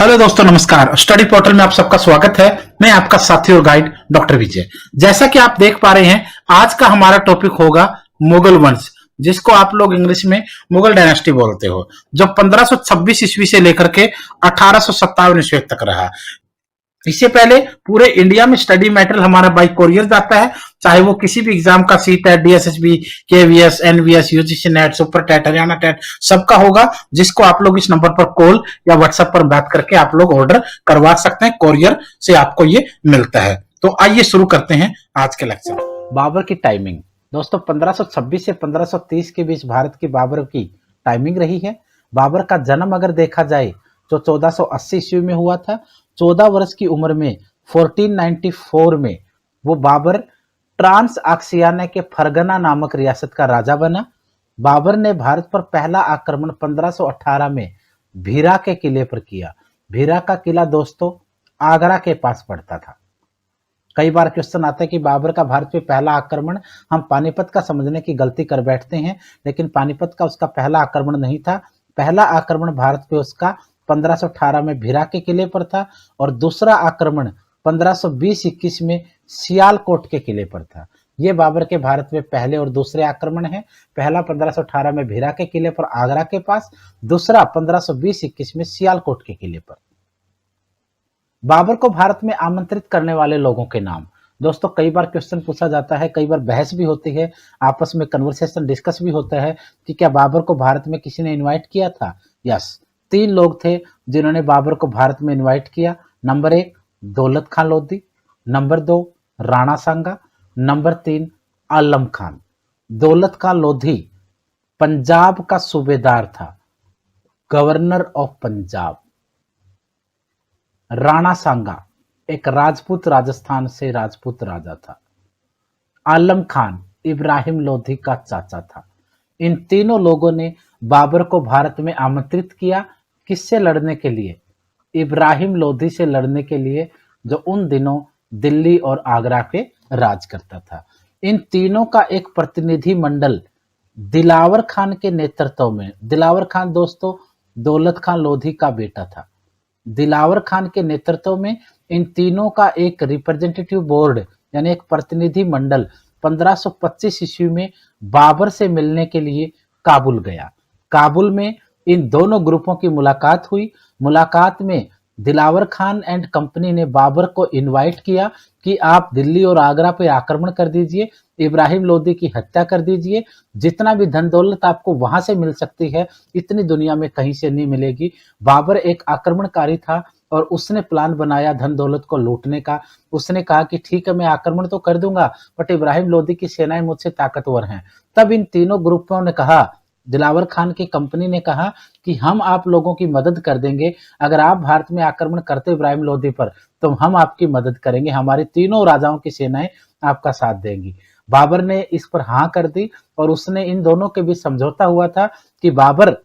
Hello दोस्तों, नमस्कार। Study portal में आप सबका स्वागत है। मैं आपका साथी और गाइड डॉक्टर विजय। जैसा कि आप देख पा रहे हैं, आज का हमारा टॉपिक होगा मुगल वंश, जिसको आप लोग इंग्लिश में मुगल डायनेस्टी बोलते हो, जो 1526 ईस्वी से लेकर के 1857 ईस्वी तक रहा। इससे पहले पूरे इंडिया में स्टडी मटेरियल हमारा बाई कोरियर जाता है, चाहे वो किसी भी एग्जाम का सीट है, DSSB, KVS, NVS, UGC NET, super TET, Haryana TET, सबका होगा, जिसको आप लोग इस नंबर पर कॉल या व्हाट्सएप पर बात करके आप लोग ऑर्डर करवा सकते हैं। कोरियर से आपको ये मिलता है। तो आइए शुरू करते हैं आज के लेक्चर। बाबर की टाइमिंग दोस्तों, 1526 से 1530 के बीच भारत की बाबर की टाइमिंग रही है। बाबर का जन्म अगर देखा जाए तो 1480 ईस्वी में हुआ था। 14 वर्ष की उम्र में 1494 में वो बाबर ट्रांस आक्सियाना के फरगना नामक रियासत का राजा बना। बाबर ने भारत पर पहला आक्रमण 1518 में भीरा के किले पर किया। भीरा का किला दोस्तों आगरा के पास पड़ता था। कई बार क्वेश्चन आता है कि बाबर का भारत पे पहला आक्रमण, हम पानीपत का समझने की गलती कर बैठते हैं, लेकिन पानीपत का उसका पहला आक्रमण नहीं था। पहला आक्रमण भारत पे उसका 1518 में भीरा के किले पर था और दूसरा आक्रमण 1520-21 में सियालकोट के किले पर था। ये बाबर के भारत में पहले और दूसरे आक्रमण हैं। पहला 1518 में भीरा के किले पर आगरा के पास, दूसरा 1520-21 में सियालकोट के किले पर। बाबर को भारत में आमंत्रित करने वाले लोगों के नाम दोस्तों, कई बार क्वेश्चन पूछा जाता है, कई बार बहस भी होती है, आपस में कन्वर्सेशन डिस्कस भी होता है कि क्या बाबर को भारत में किसी ने इनवाइट किया था। यस, 3 लोग थे जिन्होंने बाबर को भारत में इनवाइट किया। नंबर 1 दौलत खान लोधी, नंबर 2 राणा सांगा, नंबर 3 आलम खान। दौलत खान लोधी पंजाब का सूबेदार था, गवर्नर ऑफ पंजाब। राणा सांगा एक राजपूत, राजस्थान से राजपूत राजा था। आलम खान इब्राहिम लोधी का चाचा था। इन तीनों लोगों ने बाबर को भारत में आमंत्रित किया। किससे लड़ने के लिए? इब्राहिम लोधी से लड़ने के लिए, जो उन दिनों दिल्ली और आगरा पे राज करता था। इन तीनों का एक प्रतिनिधि मंडल दिलावर खान के नेतृत्व में, दिलावर खान दोस्तों दौलत खान लोधी का बेटा था। दिलावर खान के नेतृत्व में इन तीनों का एक रिप्रेजेंटेटिव बोर्ड यानी एक प्रतिनिधि मंडल 1525 ईस्वी में बाबर से मिलने के लिए काबुल गया। काबुल में इन दोनों ग्रुपों की मुलाकात हुई। मुलाकात में दिलावर खान एंड कंपनी ने बाबर को इनवाइट किया कि आप दिल्ली और आगरा पे आक्रमण कर दीजिए, इब्राहिम लोधी की हत्या कर दीजिए, जितना भी धन दौलत आपको वहां से मिल सकती है, इतनी दुनिया में कहीं से नहीं मिलेगी। बाबर एक आक्रमणकारी था और उसने प्लान बनाया धन दौलत को लूटने का। उसने कहा कि ठीक है, मैं आक्रमण तो कर दूंगा, बट इब्राहिम लोधी की सेनाएं मुझसे ताकतवर हैं। तब इन तीनों ग्रुपों ने कहा, दिलावर खान की कंपनी ने कहा कि हम आप लोगों की मदद कर देंगे, अगर आप भारत में आक्रमण करते इब्राहिम लोधी पर तो हम आपकी मदद करेंगे, हमारी तीनों राजाओं की सेनाएं आपका साथ देंगी। बाबर ने इस पर हाँ कर दी और उसने, इन दोनों के बीच समझौता हुआ था कि बाबर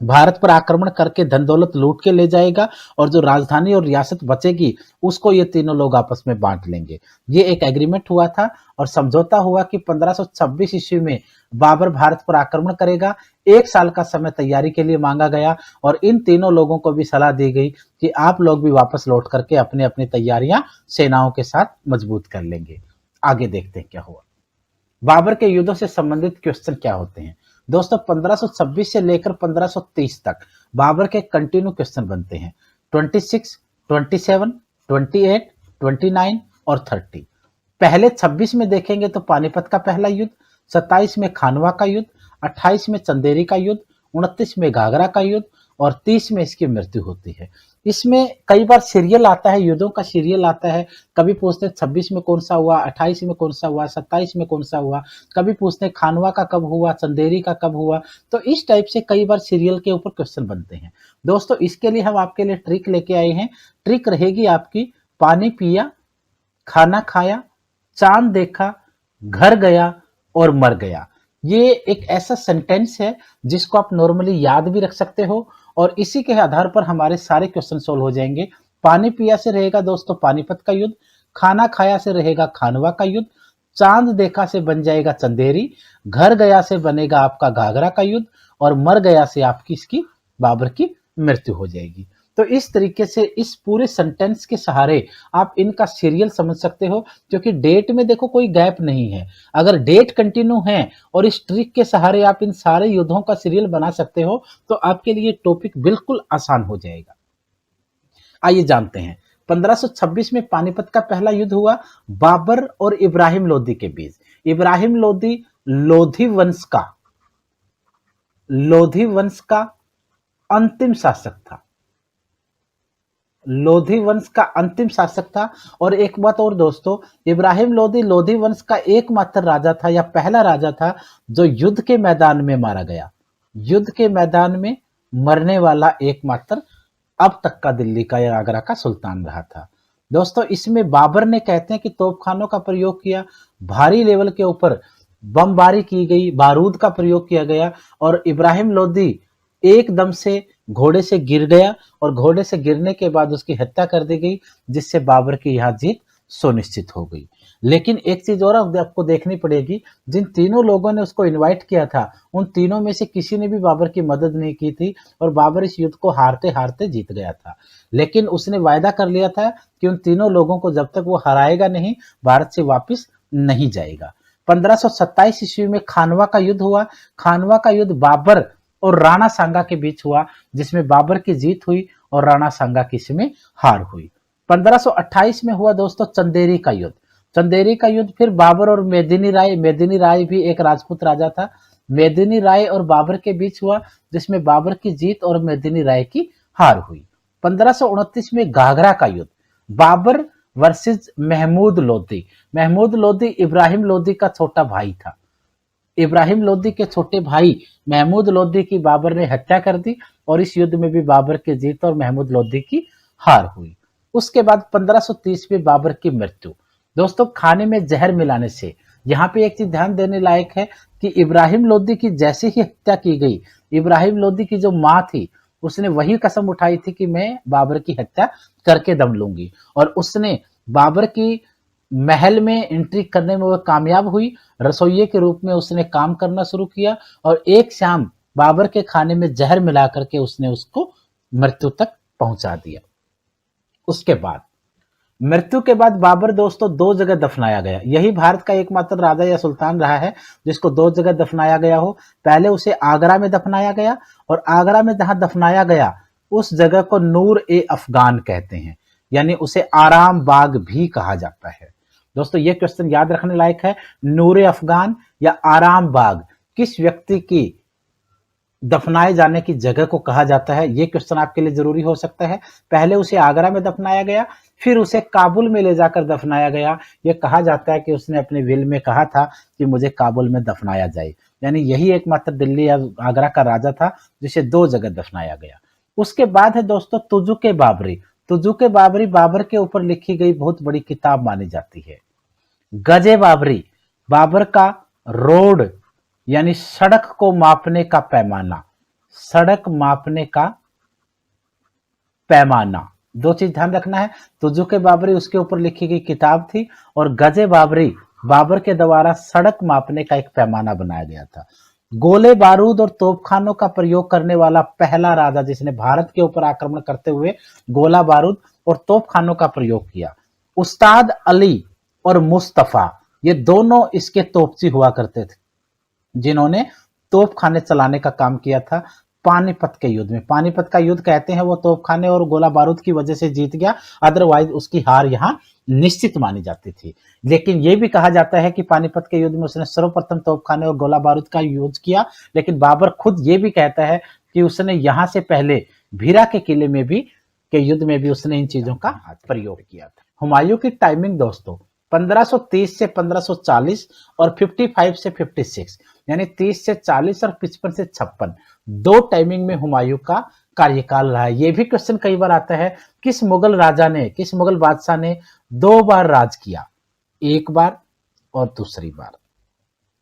भारत पर आक्रमण करके धन दौलत लूट के ले जाएगा और जो राजधानी और रियासत बचेगी उसको ये तीनों लोग आपस में बांट लेंगे। ये एक एग्रीमेंट हुआ था और समझौता हुआ कि 1526 ईस्वी में बाबर भारत पर आक्रमण करेगा। 1 साल का समय तैयारी के लिए मांगा गया और इन तीनों लोगों को भी सलाह दी गई कि आप लोग भी वापस लौट करके अपनी अपनी तैयारियां सेनाओं के साथ मजबूत कर लेंगे। आगे देखते हैं क्या हुआ। बाबर के युद्धों से संबंधित क्वेश्चन क्या होते हैं दोस्तों। 1526 से लेकर 1530 तक बाबर के कंटिन्यू क्वेश्चन बनते हैं। 26, 27, 28, 29 और 30। पहले 26 में देखेंगे तो पानीपत का पहला युद्ध, 27 में खानवा का युद्ध, 28 में चंदेरी का युद्ध, 29 में घाघरा का युद्ध और 30 में इसकी मृत्यु होती है। इसमें कई बार सीरियल आता है, युद्धों का सीरियल आता है। कभी पूछते हैं 26 में कौन सा हुआ, 28 में कौन सा हुआ, 27 में कौन सा हुआ। कभी पूछते हैं खानवा का कब हुआ, चंदेरी का कब हुआ। तो इस टाइप से कई बार सीरियल के ऊपर क्वेश्चन बनते हैं दोस्तों। इसके लिए हम आपके लिए ट्रिक लेके आए हैं। ट्रिक रहेगी आपकी, पानी पिया, खाना खाया, चांद देखा, घर गया और मर गया। ये एक ऐसा सेंटेंस है जिसको आप नॉर्मली याद भी रख सकते हो और इसी के आधार पर हमारे सारे क्वेश्चन सोल्व हो जाएंगे। पानी पिया से रहेगा दोस्तों पानीपत का युद्ध, खाना खाया से रहेगा खानवा का युद्ध, चांद देखा से बन जाएगा चंदेरी, घर गया से बनेगा आपका घाघरा का युद्ध और मर गया से आपकी इसकी बाबर की मृत्यु हो जाएगी। तो इस तरीके से इस पूरे सेंटेंस के सहारे आप इनका सीरियल समझ सकते हो, क्योंकि डेट में देखो कोई गैप नहीं है। अगर डेट कंटिन्यू है और इस ट्रिक के सहारे आप इन सारे युद्धों का सीरियल बना सकते हो, तो आपके लिए टॉपिक बिल्कुल आसान हो जाएगा। आइए जानते हैं। 1526 में पानीपत का पहला युद्ध हुआ बाबर और इब्राहिम लोदी के बीच। इब्राहिम लोदी लोधी वंश का अंतिम शासक था। लोधी वंश का अंतिम शासक था। और एक बात और दोस्तों, इब्राहिम लोदी लोधी वंश का एकमात्र राजा था या पहला राजा था जो युद्ध के मैदान में मारा गया। युद्ध के मैदान में मरने वाला एकमात्र अब तक का दिल्ली का या आगरा का सुल्तान रहा था। दोस्तों, इसमें बाबर ने कहते हैं कि तोपखानों का प्रयोग किया, भारी लेवल के ऊपर बमबारी की गई, बारूद का प्रयोग किया गया और इब्राहिम लोदी एकदम से घोड़े से गिर गया और घोड़े से गिरने के बाद उसकी हत्या कर दी गई, जिससे बाबर की यह जीत सुनिश्चित हो गई। लेकिन एक चीज और आपको देखनी पड़ेगी, जिन तीनों लोगों ने उसको इनवाइट किया था उन तीनों में से किसी ने भी बाबर की मदद नहीं की थी और बाबर इस युद्ध को हारते हारते जीत गया था। लेकिन उसने वायदा कर लिया था कि उन तीनों लोगों को जब तक वो हराएगा नहीं, भारत से वापिस नहीं जाएगा। 1527 ईस्वी में खानवा का युद्ध हुआ। खानवा का युद्ध बाबर और राणा सांगा के बीच हुआ, जिसमें बाबर की जीत हुई और राणा सांगा की इसमें हार हुई। 1528 में हुआ दोस्तों चंदेरी का युद्ध। चंदेरी का युद्ध फिर बाबर और मेदिनी राय भी एक राजपूत राजा था। मेदिनी राय और बाबर के बीच हुआ, जिसमें बाबर की जीत और मेदिनी राय की हार हुई। 1529 में घाघरा का युद्ध, बाबर वर्सेस महमूद लोदी। महमूद लोदी इब्राहिम लोदी का छोटा भाई था। इब्राहिम लोदी के छोटे भाई महमूद लोदी की बाबर ने हत्या कर दी और इस युद्ध में भी बाबर की जीत और महमूद लोदी की हार हुई। उसके बाद 1530 में बाबर की मृत्यु। दोस्तों, खाने में जहर मिलाने से, यहाँ पे एक चीज ध्यान देने लायक है कि इब्राहिम लोदी की जैसे ही हत्या की गई, इब्राहिम लोदी की जो माँ थी उसने वही कसम उठाई थी कि मैं बाबर की हत्या करके दम लूंगी और उसने बाबर की महल में एंट्री करने में वो कामयाब हुई। रसोइये के रूप में उसने काम करना शुरू किया और एक शाम बाबर के खाने में जहर मिला करके उसने उसको मृत्यु तक पहुंचा दिया। उसके बाद मृत्यु के बाद बाबर दोस्तों दो जगह दफनाया गया। यही भारत का एकमात्र राजा या सुल्तान रहा है जिसको दो जगह दफनाया गया हो। पहले उसे आगरा में दफनाया गया और आगरा में जहां दफनाया गया उस जगह को नूर ए अफगान कहते हैं, यानी उसे आराम बाग भी कहा जाता है। दोस्तों, ये क्वेश्चन याद रखने लायक है, नूर ए अफगान या आराम बाग किस व्यक्ति की दफनाए जाने की जगह को कहा जाता है, ये क्वेश्चन आपके लिए जरूरी हो सकता है। पहले उसे आगरा में दफनाया गया, फिर उसे काबुल में ले जाकर दफनाया गया। ये कहा जाता है कि उसने अपने विल में कहा था कि मुझे काबुल में दफनाया जाए, यानी यही एकमात्र दिल्ली या आगरा का राजा था जिसे दो जगह दफनाया गया। उसके बाद है दोस्तों तुजुके बाबरी। तुजुके बाबरी बाबर के ऊपर लिखी गई बहुत बड़ी किताब मानी जाती है। गजे बाबरी, बाबर का रोड यानी सड़क को मापने का पैमाना, सड़क मापने का पैमाना, दो चीज ध्यान रखना है। तुजुके बाबरी उसके ऊपर लिखी गई किताब थी और गजे बाबरी बाबर के द्वारा सड़क मापने का एक पैमाना बनाया गया था। गोले बारूद और तोपखानों का प्रयोग करने वाला पहला राजा जिसने भारत के ऊपर आक्रमण करते हुए गोला बारूद और तोपखानों का प्रयोग किया, उस्ताद अली और मुस्तफा, ये दोनों इसके तोपची हुआ करते थे जिन्होंने तोपखाने चलाने का काम किया था पानीपत के युद्ध में। पानीपत का युद्ध कहते हैं वो तोपखाने और गोला बारूद की वजह से जीत गया, अदरवाइज उसकी हार यहां निश्चित मानी जाती थी। लेकिन यह भी कहा जाता है कि पानीपत के युद्ध में उसने सर्वप्रथम तोपखाने और गोला बारूद का यूज किया, लेकिन बाबर खुद ये भी कहता है कि उसने यहां से पहले भीरा के किले में भी के युद्ध में भी उसने इन चीजों का प्रयोग किया था। हुमायूं की टाइमिंग दोस्तों 1530 से 1540 और 55 से 56, यानी 30 से 40 और 55 से 56, दो टाइमिंग में हुमायूं का कार्यकाल रहा है। यह भी क्वेश्चन कई बार आता है, किस मुगल राजा ने, किस मुगल बादशाह ने दो बार राज किया, एक बार और दूसरी बार।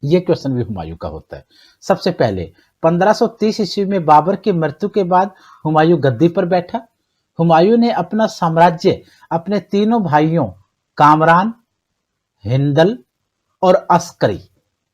यह क्वेश्चन भी हुमायूं का होता है। सबसे पहले 1530 ईस्वी में बाबर की मृत्यु के बाद हुमायूं गद्दी पर बैठा। हुमायूं ने अपना साम्राज्य अपने तीनों भाइयों कामरान, हिंदल और अस्करी,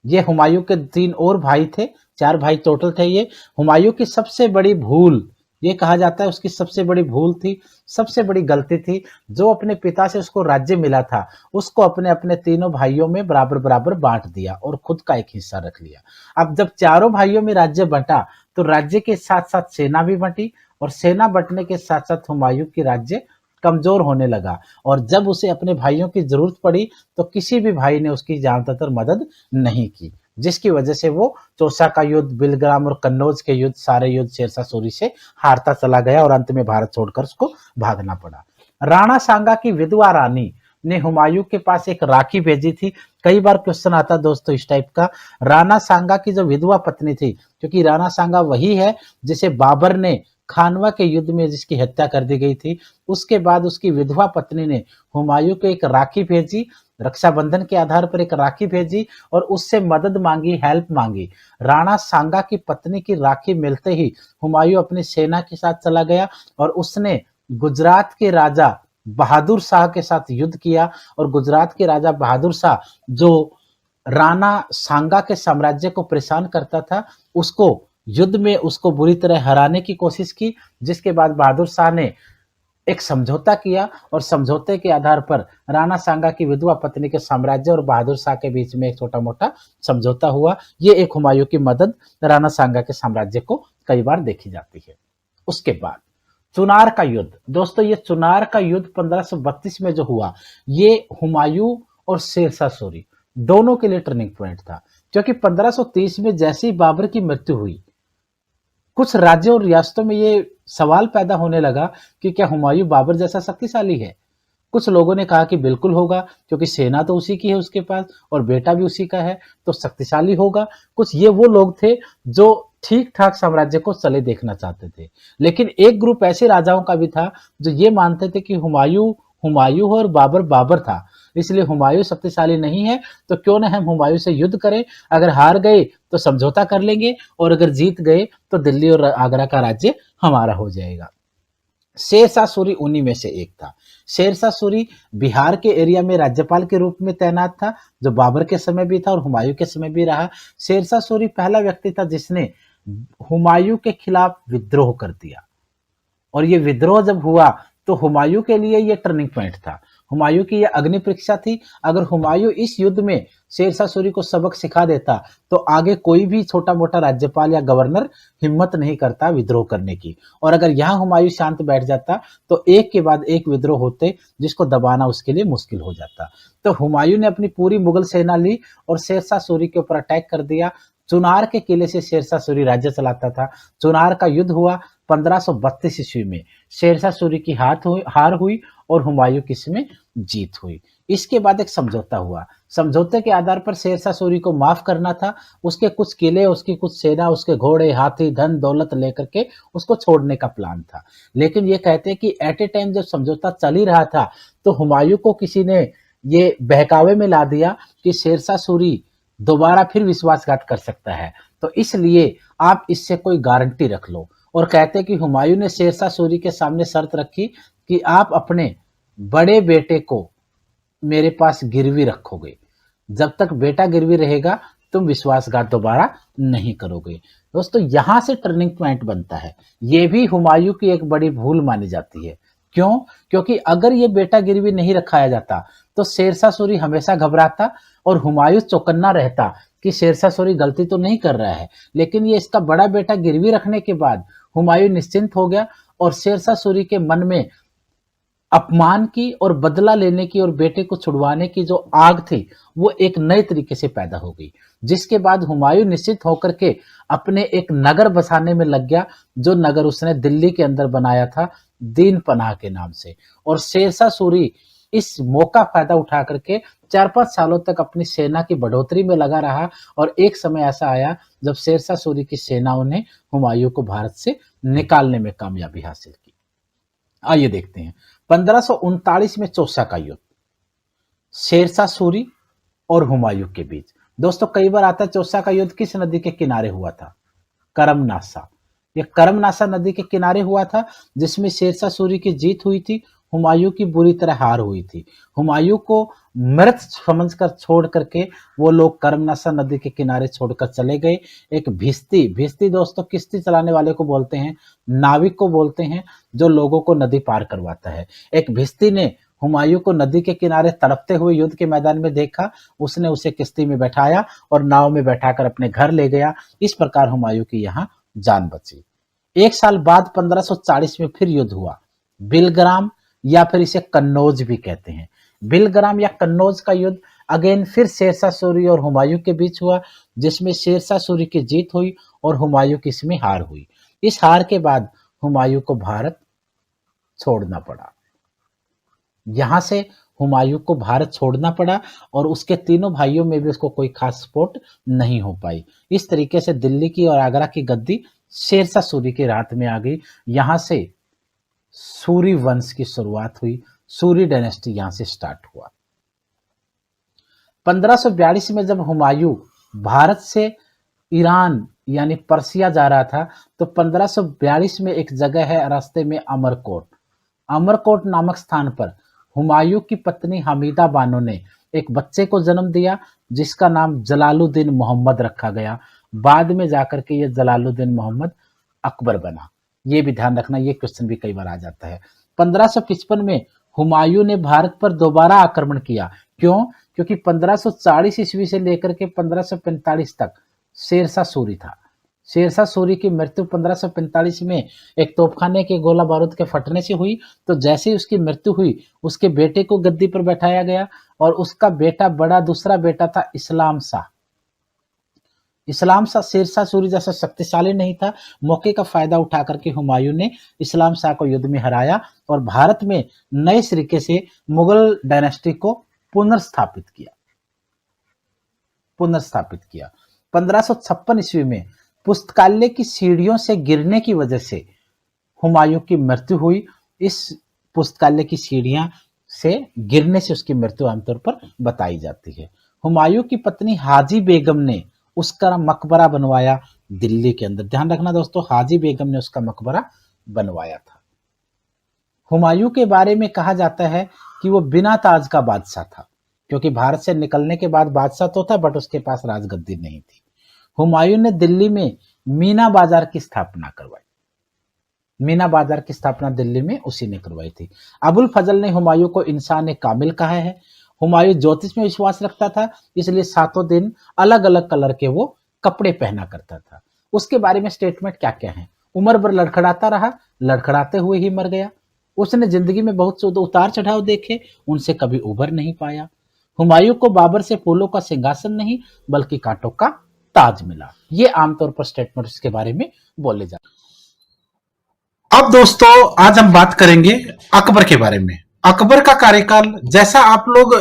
ये हुमायूं के तीन और भाई थे, चार भाई टोटल थे ये। हुमायूं की सबसे बड़ी भूल ये कहा जाता है उसकी सबसे बड़ी भूल थी, सबसे बड़ी गलती थी। जो अपने पिता से उसको राज्य मिला था, उसको अपने अपने तीनों भाइयों में बराबर बराबर बांट दिया और खुद का एक हिस्सा रख लिया। अब जब चारों भाइयों में राज्य बंटा, तो राज्य के साथ साथ सेना भी बंटी, और सेना बंटने के साथ साथ हुमायूं की राज्य कमजोर होने लगा। और जब उसे अपने भाइयों की जरूरत पड़ी, तो किसी भी भाई ने उसकी ज्यादातर मदद नहीं की, जिसकी वजह से वो चौसा का युद्ध, बिलग्राम और कन्नौज के युद्ध, सारे युद्ध शेरशाह सूरी से हारता चला गया और अंत में भारत छोड़कर उसको भागना पड़ा। राणा सांगा की विधवा रानी ने हुमायूं के पास एक राखी भेजी थी। कई बार क्वेश्चन आता दोस्तों इस टाइप का, राणा सांगा की जो विधवा पत्नी थी, क्योंकि राणा सांगा वही है जिसे बाबर ने खानवा के युद्ध में जिसकी हत्या कर दी गई थी, उसके बाद उसकी विधवा पत्नी ने हुमायूं को एक राखी भेजी, रक्षाबंधन के आधार पर एक राखी भेजी और उससे मदद मांगी, हेल्प मांगी। राणा सांगा की पत्नी की राखी मिलते ही हुमायूं अपनी सेना के साथ चला गया और उसने गुजरात के राजा बहादुर शाह के साथ युद्ध किया। और गुजरात के राजा बहादुर शाह जो राणा सांगा के साम्राज्य को परेशान करता था, उसको युद्ध में उसको बुरी तरह हराने की कोशिश की, जिसके बाद बहादुर शाह ने एक समझौता किया और समझौते के आधार पर राणा सांगा की विधवा पत्नी के साम्राज्य और बहादुर शाह के बीच में एक छोटा मोटा समझौता हुआ। ये एक हुमायूं की मदद राणा सांगा के साम्राज्य को कई बार देखी जाती है। उसके बाद चुनार का युद्ध, दोस्तों ये चुनार का युद्ध 1532 में जो हुआ, ये हुमायूं और शेरशाह सूरी दोनों के लिए टर्निंग पॉइंट था। क्योंकि 1530 में जैसे ही बाबर की मृत्यु हुई, कुछ राज्यों और रियासतों में ये सवाल पैदा होने लगा कि क्या हुमायूं बाबर जैसा शक्तिशाली है। कुछ लोगों ने कहा कि बिल्कुल होगा, क्योंकि सेना तो उसी की है उसके पास और बेटा भी उसी का है, तो शक्तिशाली होगा। कुछ ये वो लोग थे जो ठीक ठाक साम्राज्य को चले देखना चाहते थे। लेकिन एक ग्रुप ऐसे राजाओं का भी था जो ये मानते थे कि हुमायूं हुमायूं और बाबर बाबर था, इसलिए हुमायूं शक्तिशाली नहीं है, तो क्यों ना हम हुमायूं से युद्ध करें। अगर हार गए तो समझौता कर लेंगे और अगर जीत गए तो दिल्ली और आगरा का राज्य हमारा हो जाएगा। शेरशाह सूरी उन्हीं में से एक था। शेरशाह सूरी बिहार के एरिया में राज्यपाल के रूप में तैनात था, जो बाबर के समय भी था और हुमायूं के समय भी रहा। शेरशाह सूरी पहला व्यक्ति था जिसने हुमायूं के खिलाफ विद्रोह कर दिया, और ये विद्रोह जब हुआ तो हुमायूं के लिए ये टर्निंग पॉइंट था। हुमायूं की यह अग्नि परीक्षा थी। अगर हुमायूं इस युद्ध में शेरशाह सूरी को सबक सिखा देता, तो आगे कोई भी छोटा मोटा राज्यपाल या गवर्नर हिम्मत नहीं करता विद्रोह करने की। और अगर यहाँ हुमायूं शांत बैठ जाता, तो एक के बाद एक विद्रोह होते, जिसको दबाना उसके लिए मुश्किल हो जाता। तो हुमायूं ने अपनी पूरी मुगल सेना ली और शेरशाह सूरी के ऊपर अटैक कर दिया। चुनार के किले से शेरशाह सूरी राज्य चलाता था। चुनार का युद्ध हुआ 1532 ईस्वी में। शेरशाह सूरी की हार हुई और हुमायूं की इसमें जीत हुई। इसके बाद एक समझौता हुआ। समझौते के आधार पर शेरशाह सूरी को माफ करना था। उसके कुछ किले, उसकी कुछ सेना, उसके घोड़े, हाथी, धन दौलत लेकर के उसको छोड़ने का प्लान था। लेकिन ये कहते हैं कि एट ए टाइम जब समझौता चल ही रहा था, तो हुमायूं को किसी ने ये बहकावे में ला दिया कि शेरशाह सूरी दोबारा फिर विश्वासघात कर सकता है, तो इसलिए आप इससे कोई गारंटी रख लो। और कहते हैं कि हुमायूं ने शेरशाह सूरी के सामने शर्त रखी कि आप अपने बड़े बेटे को मेरे पास गिरवी रखोगे, जब तक बेटा गिरवी रहेगा तुम विश्वासघात दोबारा नहीं करोगे। दोस्तों यहां से टर्निंग पॉइंट बनता है। यह भी हुमायूं की एक बड़ी भूल मानी जाती है। क्यों? क्योंकि अगर ये बेटा गिरवी नहीं रखाया जाता, तो शेरशाह सूरी हमेशा घबराता और हुमायूं चौकन्ना रहता कि शेरशाह सूरी गलती तो नहीं कर रहा है। लेकिन ये इसका बड़ा बेटा गिरवी रखने के बाद हुमायूं निश्चिंत हो गया और शेरशाह सूरी के मन में अपमान की और बदला लेने की और बेटे को छुड़वाने की जो आग थी, वो एक नए तरीके से पैदा हो गई। जिसके बाद हुमायूं निश्चित होकर के अपने एक नगर बसाने में लग गया, जो नगर उसने दिल्ली के अंदर बनाया था दीन पनाह के नाम से। और शेरशाह सूरी इस मौका फायदा उठा करके 4-5 सालों तक अपनी सेना की बढ़ोतरी में लगा रहा। और एक समय ऐसा आया जब शेरशाह सूरी की सेनाओं ने हुमायूं को भारत से निकालने में कामयाबी हासिल की। आइए देखते हैं 1539 में चौसा का युद्ध, शेरशाह सूरी और हुमायूं के बीच। दोस्तों कई बार आता है चौसा का युद्ध किस नदी के किनारे हुआ था? करमनासा। यह करमनासा नदी के किनारे हुआ था, जिसमें शेरशाह सूरी की जीत हुई थी हुमायूं की बुरी तरह हार हुई थी। हुमायूं को मृत समझकर छोड़ करके वो लोग कर्मनाशा नदी के किनारे छोड़कर चले गए। एक भिश्ती, भिश्ती दोस्तों किश्ती चलाने वाले को बोलते हैं, नाविक को बोलते हैं, जो लोगों को नदी पार करवाता है। एक भिश्ती ने हुमायूं को नदी के किनारे तड़पते हुए युद्ध के मैदान में देखा, उसने उसे किश्ती में बैठाया और नाव में बैठाकर अपने घर ले गया। इस प्रकार हुमायूं की यहाँ जान बची। एक साल बाद 1540 में फिर युद्ध हुआ। बिलग्राम या फिर इसे कन्नौज भी कहते हैं। बिलग्राम या कन्नौज का युद्ध अगेन फिर शेरशाह सूरी और हुमायूं के बीच हुआ, जिसमें शेरशाह सूरी की जीत हुई और हुमायूं की इसमें हार हुई। इस हार के बाद हुमायूं को भारत छोड़ना पड़ा। यहां से हुमायूं को भारत छोड़ना पड़ा और उसके तीनों भाइयों में भी उसको कोई खास सपोर्ट नहीं हो पाई। इस तरीके से दिल्ली की और आगरा की गद्दी शेरशाह सूरी के हाथ में आ गई। यहां से सूरी वंश की शुरुआत हुई। सूरी डायनेस्टी यहां से स्टार्ट हुआ। 1542 में जब हुमायूं भारत से ईरान यानी पर्सिया जा रहा था, तो 1542 में एक जगह है रास्ते में अमरकोट। अमरकोट नामक स्थान पर हुमायूं की पत्नी हमीदा बानो ने एक बच्चे को जन्म दिया, जिसका नाम जलालुद्दीन मोहम्मद रखा गया। बाद में जाकर के ये जलालुद्दीन मोहम्मद अकबर बना। ये भी ध्यान रखना, ये क्वेश्चन भी कई बार आ जाता है। 1555 में हुमायूं ने भारत पर दोबारा आक्रमण किया। क्यों? क्योंकि 1540 ईस्वी से लेकर के 1545 तक शेरशाह सूरी था। शेरशाह सूरी की मृत्यु 1545 में एक तोपखाने के गोला बारूद के फटने से हुई। तो जैसे ही उसकी मृत्यु हुई, उसके बेटे को गद्दी पर बैठाया गया और उसका बेटा बड़ा दूसरा बेटा था इस्लाम शाह। इस्लाम शाह शेरशाह सूरी जैसा शक्तिशाली नहीं था। मौके का फायदा उठा करके हुमायूं ने इस्लाम शाह को युद्ध में हराया और भारत में नए तरीके से मुगल डायनेस्टी को पुनर्स्थापित किया। 1556 ईस्वी में पुस्तकालय की सीढ़ियों से गिरने की वजह से हुमायूं की मृत्यु हुई। इस पुस्तकालय की सीढ़ियां से गिरने से उसकी मृत्यु आमतौर पर बताई जाती है। हुमायूं की पत्नी हाजी बेगम ने उसका मकबरा बनवाया दिल्ली के अंदर। ध्यान रखना दोस्तों, हाजी बेगम ने उसका मकबरा बनवाया था। हुमायूं के बारे में कहा जाता है कि वो बिना ताज का बादशाह था, क्योंकि भारत से निकलने के बाद बादशाह तो था बट उसके पास राजगद्दी नहीं थी। हुमायूं ने दिल्ली में मीना बाजार की स्थापना करवाई। मीना बाजार की स्थापना दिल्ली में उसी ने करवाई थी। अबुल फजल ने हुमायूं को इंसान कामिल कहा है। हुमायूं ज्योतिष में विश्वास रखता था, इसलिए 7 दिन अलग अलग कलर के वो कपड़े पहना करता था। उसके बारे में स्टेटमेंट क्या क्या है? उम्र भर लड़खड़ाता रहा, लड़खड़ाते हुए ही मर गया। उसने जिंदगी में बहुत से उतार चढ़ाव देखे, उनसे कभी उबर नहीं पाया। हुमायूं को बाबर से फूलों का सिंहासन नहीं बल्कि कांटों का ताज मिला। ये आमतौर पर स्टेटमेंट उसके बारे में बोले जाते। अब दोस्तों आज हम बात करेंगे अकबर के बारे में। अकबर का कार्यकाल, जैसा आप लोग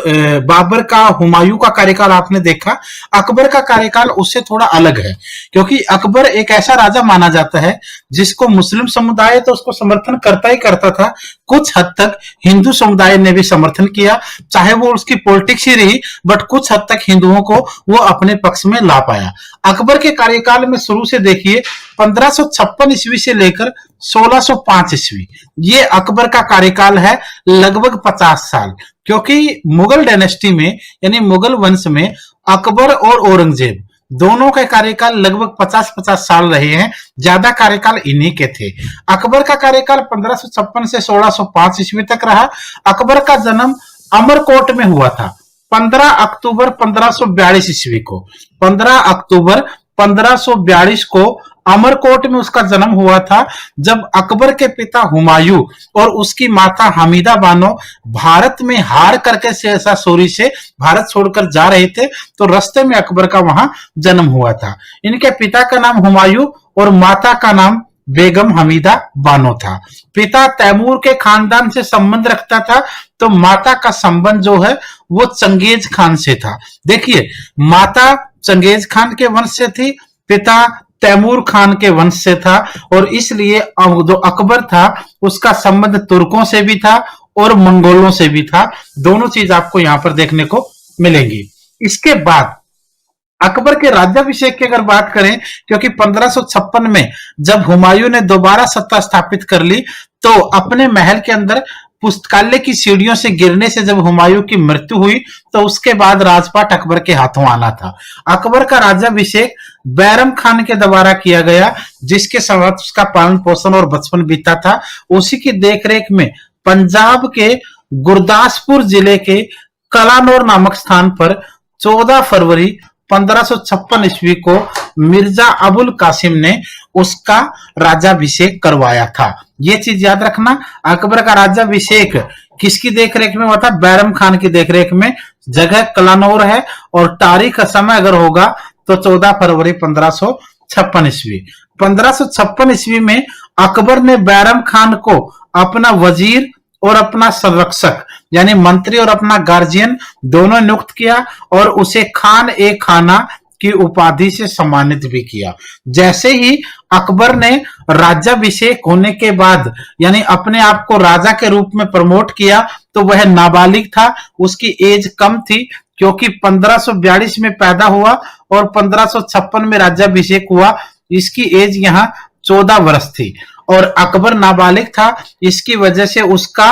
बाबर का, हुमायूं का कार्यकाल आपने देखा, अकबर का कार्यकाल उससे थोड़ा अलग है, क्योंकि अकबर एक ऐसा राजा माना जाता है जिसको मुस्लिम समुदाय तो उसको समर्थन करता ही करता था, कुछ हद तक हिंदू समुदाय ने भी समर्थन किया, चाहे वो उसकी पॉलिटिक्स ही रही, बट कुछ हद तक हिंदुओं को वो अपने पक्ष में ला पाया। अकबर के कार्यकाल में शुरू से देखिए 1556 ईस्वी से लेकर 1605 ईस्वी, ये अकबर का कार्यकाल है, लगभग 50 साल। क्योंकि मुगल डायनेस्टी में यानी मुगल वंश में अकबर और औरंगजेब दोनों के कार्यकाल लगभग 50-50 साल रहे हैं, ज्यादा कार्यकाल इन्हीं के थे। अकबर का कार्यकाल 1556 से 1605 ईस्वी तक रहा। अकबर का जन्म अमरकोट में हुआ था 15 अक्टूबर 1542 ईस्वी को। 15 अक्टूबर 1542 को अमरकोट में उसका जन्म हुआ था, जब अकबर के पिता हुमायूं और उसकी माता हमीदा बानो भारत में हार करके शेरशाह सूरी से भारत छोड़कर जा रहे थे, तो रास्ते में अकबर का वहां जन्म हुआ था। इनके पिता का नाम हुमायूं और माता का नाम बेगम हमीदा बानो था। पिता तैमूर के खानदान से संबंध रखता था, तो माता का संबंध जो है वो चंगेज खान से था। देखिए, माता चंगेज खान के वंश से थी, पिता तैमूर खान के वंश से था, और इसलिए जो अकबर था उसका संबंध तुर्कों से भी था और मंगोलों से भी था। दोनों चीज आपको यहां पर देखने को मिलेंगी। इसके बाद अकबर के राज्याभिषेक की अगर बात करें, क्योंकि 1556 में जब हुमायूं ने दोबारा सत्ता स्थापित कर ली, तो अपने महल के अंदर पुस्तकालय की सीढ़ियों से गिरने से जब हुमायूं की मृत्यु हुई तो उसके बाद राजपाट अकबर के हाथों आना था। अकबर का राज्याभिषेक बैरम खान के द्वारा किया गया, जिसके साथ उसका पालन पोषण और बचपन बीता था। उसी की देखरेख में पंजाब के गुरदासपुर जिले के कलानौर नामक स्थान पर 14 फरवरी 1556 ईस्वी को मिर्जा अबुल कासिम ने उसका राज्याभिषेक करवाया था। ये चीज याद रखना, अकबर का राज्याभिषेक किसकी देखरेख में हुआ था? बैरम खान की देखरेख में। जगह कलानौर है और तारीख समय अगर होगा तो 14 फरवरी 1556 ईस्वी। 1556 ईस्वी में अकबर ने बैरम खान को अपना वजीर और अपना संरक्षक यानी मंत्री और अपना गार्जियन दोनों नियुक्त किया और उसे खान ए खाना की उपाधि से सम्मानित भी किया। जैसे ही अकबर ने राज्याभिषेक होने के बाद यानी अपने आप को राजा के रूप में प्रमोट किया तो वह नाबालिग था, उसकी एज कम थी क्योंकि 1542 में पैदा हुआ और 1556 में राज्याभिषेक हुआ। इसकी एज यहाँ 14 वर्ष थी और अकबर नाबालिग था, इसकी वजह से उसका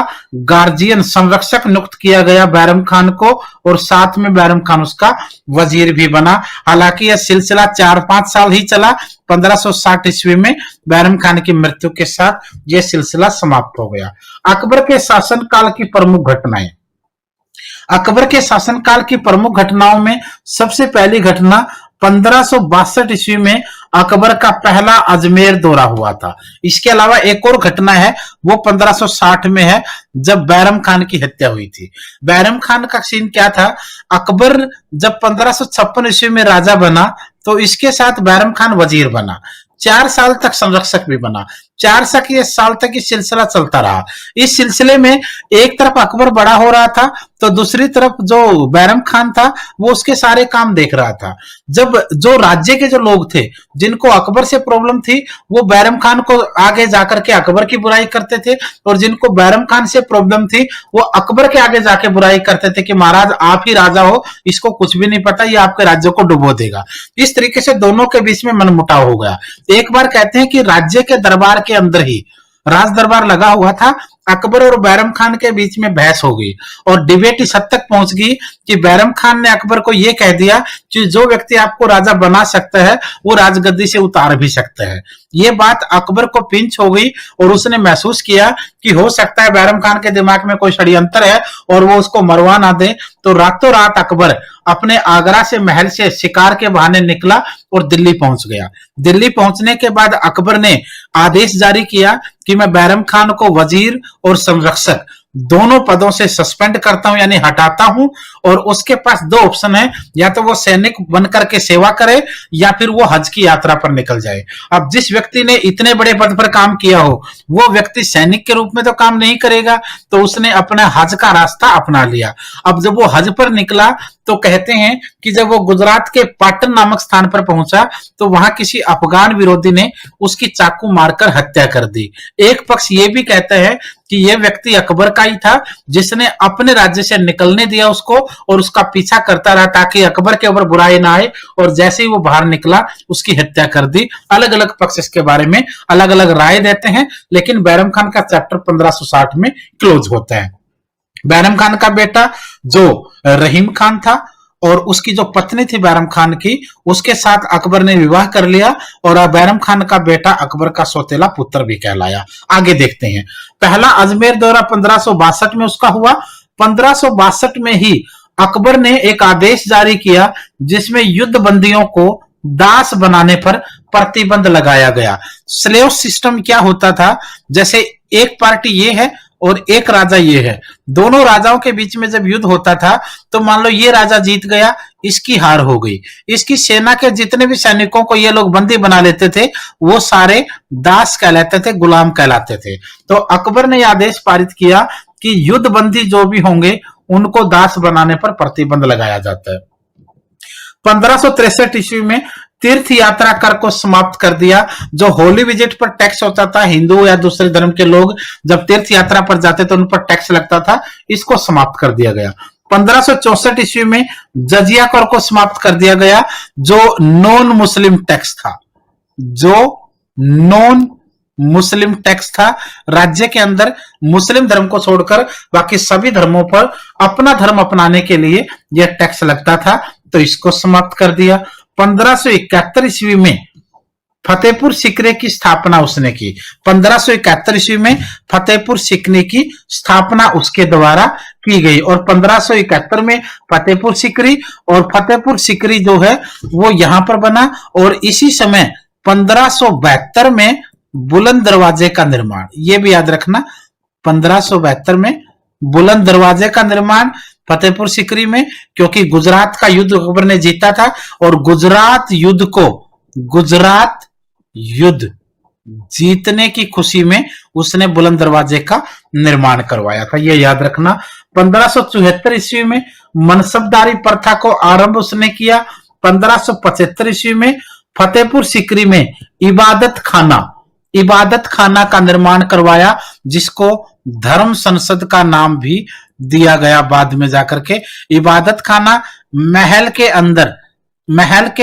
गार्जियन संरक्षक नियुक्त किया गया बैरम खान को और साथ में बैरम खान उसका वजीर भी बना। हालांकि यह सिलसिला 4-5 साल ही चला। 1560 ईस्वी में बैरम खान की मृत्यु के साथ यह सिलसिला समाप्त हो गया। अकबर के शासनकाल की प्रमुख घटनाएं। अकबर के शासनकाल की प्रमुख घटनाओं में सबसे पहली घटना 1562 ईस्वी में अकबर का पहला अजमेर दौरा हुआ था। इसके अलावा एक और घटना है, वो 1560 में है जब बैरम खान की हत्या हुई थी। बैरम खान का सीन क्या था? अकबर जब 1556 ईस्वी में राजा बना तो इसके साथ बैरम खान वजीर बना, 4 साल तक संरक्षक भी बना। 4 साल तक ये सिलसिला चलता रहा। इस सिलसिले में एक तरफ अकबर बड़ा हो रहा था तो दूसरी तरफ जो बैरम खान था वो उसके सारे काम देख रहा था। जब जो राज्य के जो लोग थे जिनको अकबर से प्रॉब्लम थी वो बैरम खान को आगे जाकर के अकबर की बुराई करते थे और जिनको बैरम खान से प्रॉब्लम थी वो अकबर के आगे जाके बुराई करते थे कि महाराज आप ही राजा हो, इसको कुछ भी नहीं पता, ये आपके राज्य को डुबो देगा। इस तरीके से दोनों के बीच में मनमुटाव हो गया। एक बार कहते हैं कि राज्य के दरबार के अंदर ही राज दरबार लगा हुआ था, अकबर और बैरम खान के बीच में बहस हो गई और डिबेट इस हद तक पहुंच गई कि बैरम खान ने अकबर को यह कह दिया कि जो व्यक्ति आपको राजा बना सकता है वो राजगद्दी से उतार भी सकता है। ये बात अकबर को पिंच हो गई और उसने महसूस किया कि हो सकता है बैरम खान के दिमाग में कोई षड्यंत्र है और वो उसको मरवा ना दे। तो रातों रात अकबर अपने आगरा से महल से शिकार के बहाने निकला और दिल्ली पहुंच गया। दिल्ली पहुंचने के बाद अकबर ने आदेश जारी किया कि मैं बैरम खान को वजीर और संरक्षक दोनों पदों से सस्पेंड करता हूं यानी हटाता हूं और उसके पास 2 ऑप्शन है, या तो वो सैनिक बनकर के सेवा करे या फिर वो हज की यात्रा पर निकल जाए। अब जिस व्यक्ति ने इतने बड़े पद पर काम किया हो वो व्यक्ति सैनिक के रूप में तो काम नहीं करेगा, तो उसने अपना हज का रास्ता अपना लिया। अब जब वो हज पर निकला तो कहते हैं कि जब वो गुजरात के पाटन नामक स्थान पर पहुंचा तो वहां किसी अफगान विरोधी ने उसकी चाकू मारकर हत्या कर दी। एक पक्ष ये भी कहता है कि यह व्यक्ति अकबर का ही था जिसने अपने राज्य से निकलने दिया उसको और उसका पीछा करता रहा ताकि अकबर के ऊपर बुराई ना आए, और जैसे ही वो बाहर निकला उसकी हत्या कर दी। अलग अलग पक्ष इसके बारे में अलग अलग राय देते हैं, लेकिन बैरम खान का चैप्टर 1560 में क्लोज होता है। बैरम खान का बेटा जो रहीम खान था और उसकी जो पत्नी थी बैरम खान की, उसके साथ अकबर ने विवाह कर लिया और बैरम खान का बेटा अकबर का सौतेला पुत्र भी कहलाया। आगे देखते हैं। पहला अजमेर दौरा 1562 में उसका हुआ। 1562 में ही अकबर ने एक आदेश जारी किया जिसमें युद्ध बंदियों को दास बनाने पर प्रतिबंध लगाया गया। स्लेव सिस्टम क्या होता था, जैसे एक पार्टी ये है और एक राजा ये है, दोनों राजाओं के बीच में जब युद्ध होता था तो मान लो ये राजा जीत गया, इसकी हार हो गई, इसकी सेना के जितने भी सैनिकों को ये लोग बंदी बना लेते थे वो सारे दास कहलाते थे, गुलाम कहलाते थे। तो अकबर ने यह आदेश पारित किया कि युद्ध बंदी जो भी होंगे उनको दास बनाने पर प्रतिबंध लगाया जाता है। 1563 ईस्वी में तीर्थ यात्रा कर को समाप्त कर दिया। जो होली विजिट पर टैक्स होता था, हिंदू या दूसरे धर्म के लोग जब तीर्थ यात्रा पर जाते तो उन पर टैक्स लगता था, इसको समाप्त कर दिया गया। 1564 ईस्वी में जजिया कर को समाप्त कर दिया गया जो नॉन मुस्लिम टैक्स था, जो नॉन मुस्लिम टैक्स था। राज्य के अंदर मुस्लिम धर्म को छोड़कर बाकी सभी धर्मों पर अपना धर्म अपनाने के लिए यह टैक्स लगता था, तो इसको समाप्त कर दिया। 1571 ईस्वी में फतेहपुर सीकरी की स्थापना उसने की। 1571 ईस्वी में फतेहपुर सीकरी की स्थापना उसके द्वारा की गई और 1571 में फतेहपुर सीकरी, और फतेहपुर सीकरी जो है वो यहां पर बना। और इसी समय 1572 में बुलंद दरवाजे का निर्माण, ये भी याद रखना, 1572 में बुलंद दरवाजे का निर्माण फतेहपुर सीकरी में, क्योंकि गुजरात का युद्ध अकबर ने जीता था और गुजरात युद्ध जीतने की खुशी में उसने बुलंद दरवाजे का निर्माण करवाया था, ये याद रखना। 1574 ईस्वी में मनसबदारी प्रथा को आरंभ उसने किया। 1575 ईस्वी में फतेहपुर सीकरी में इबादत खाना का निर्माण करवाया, जिसको धर्म संसद का नाम भी दिया गया बाद में जाकर के। इबादत खाना महल के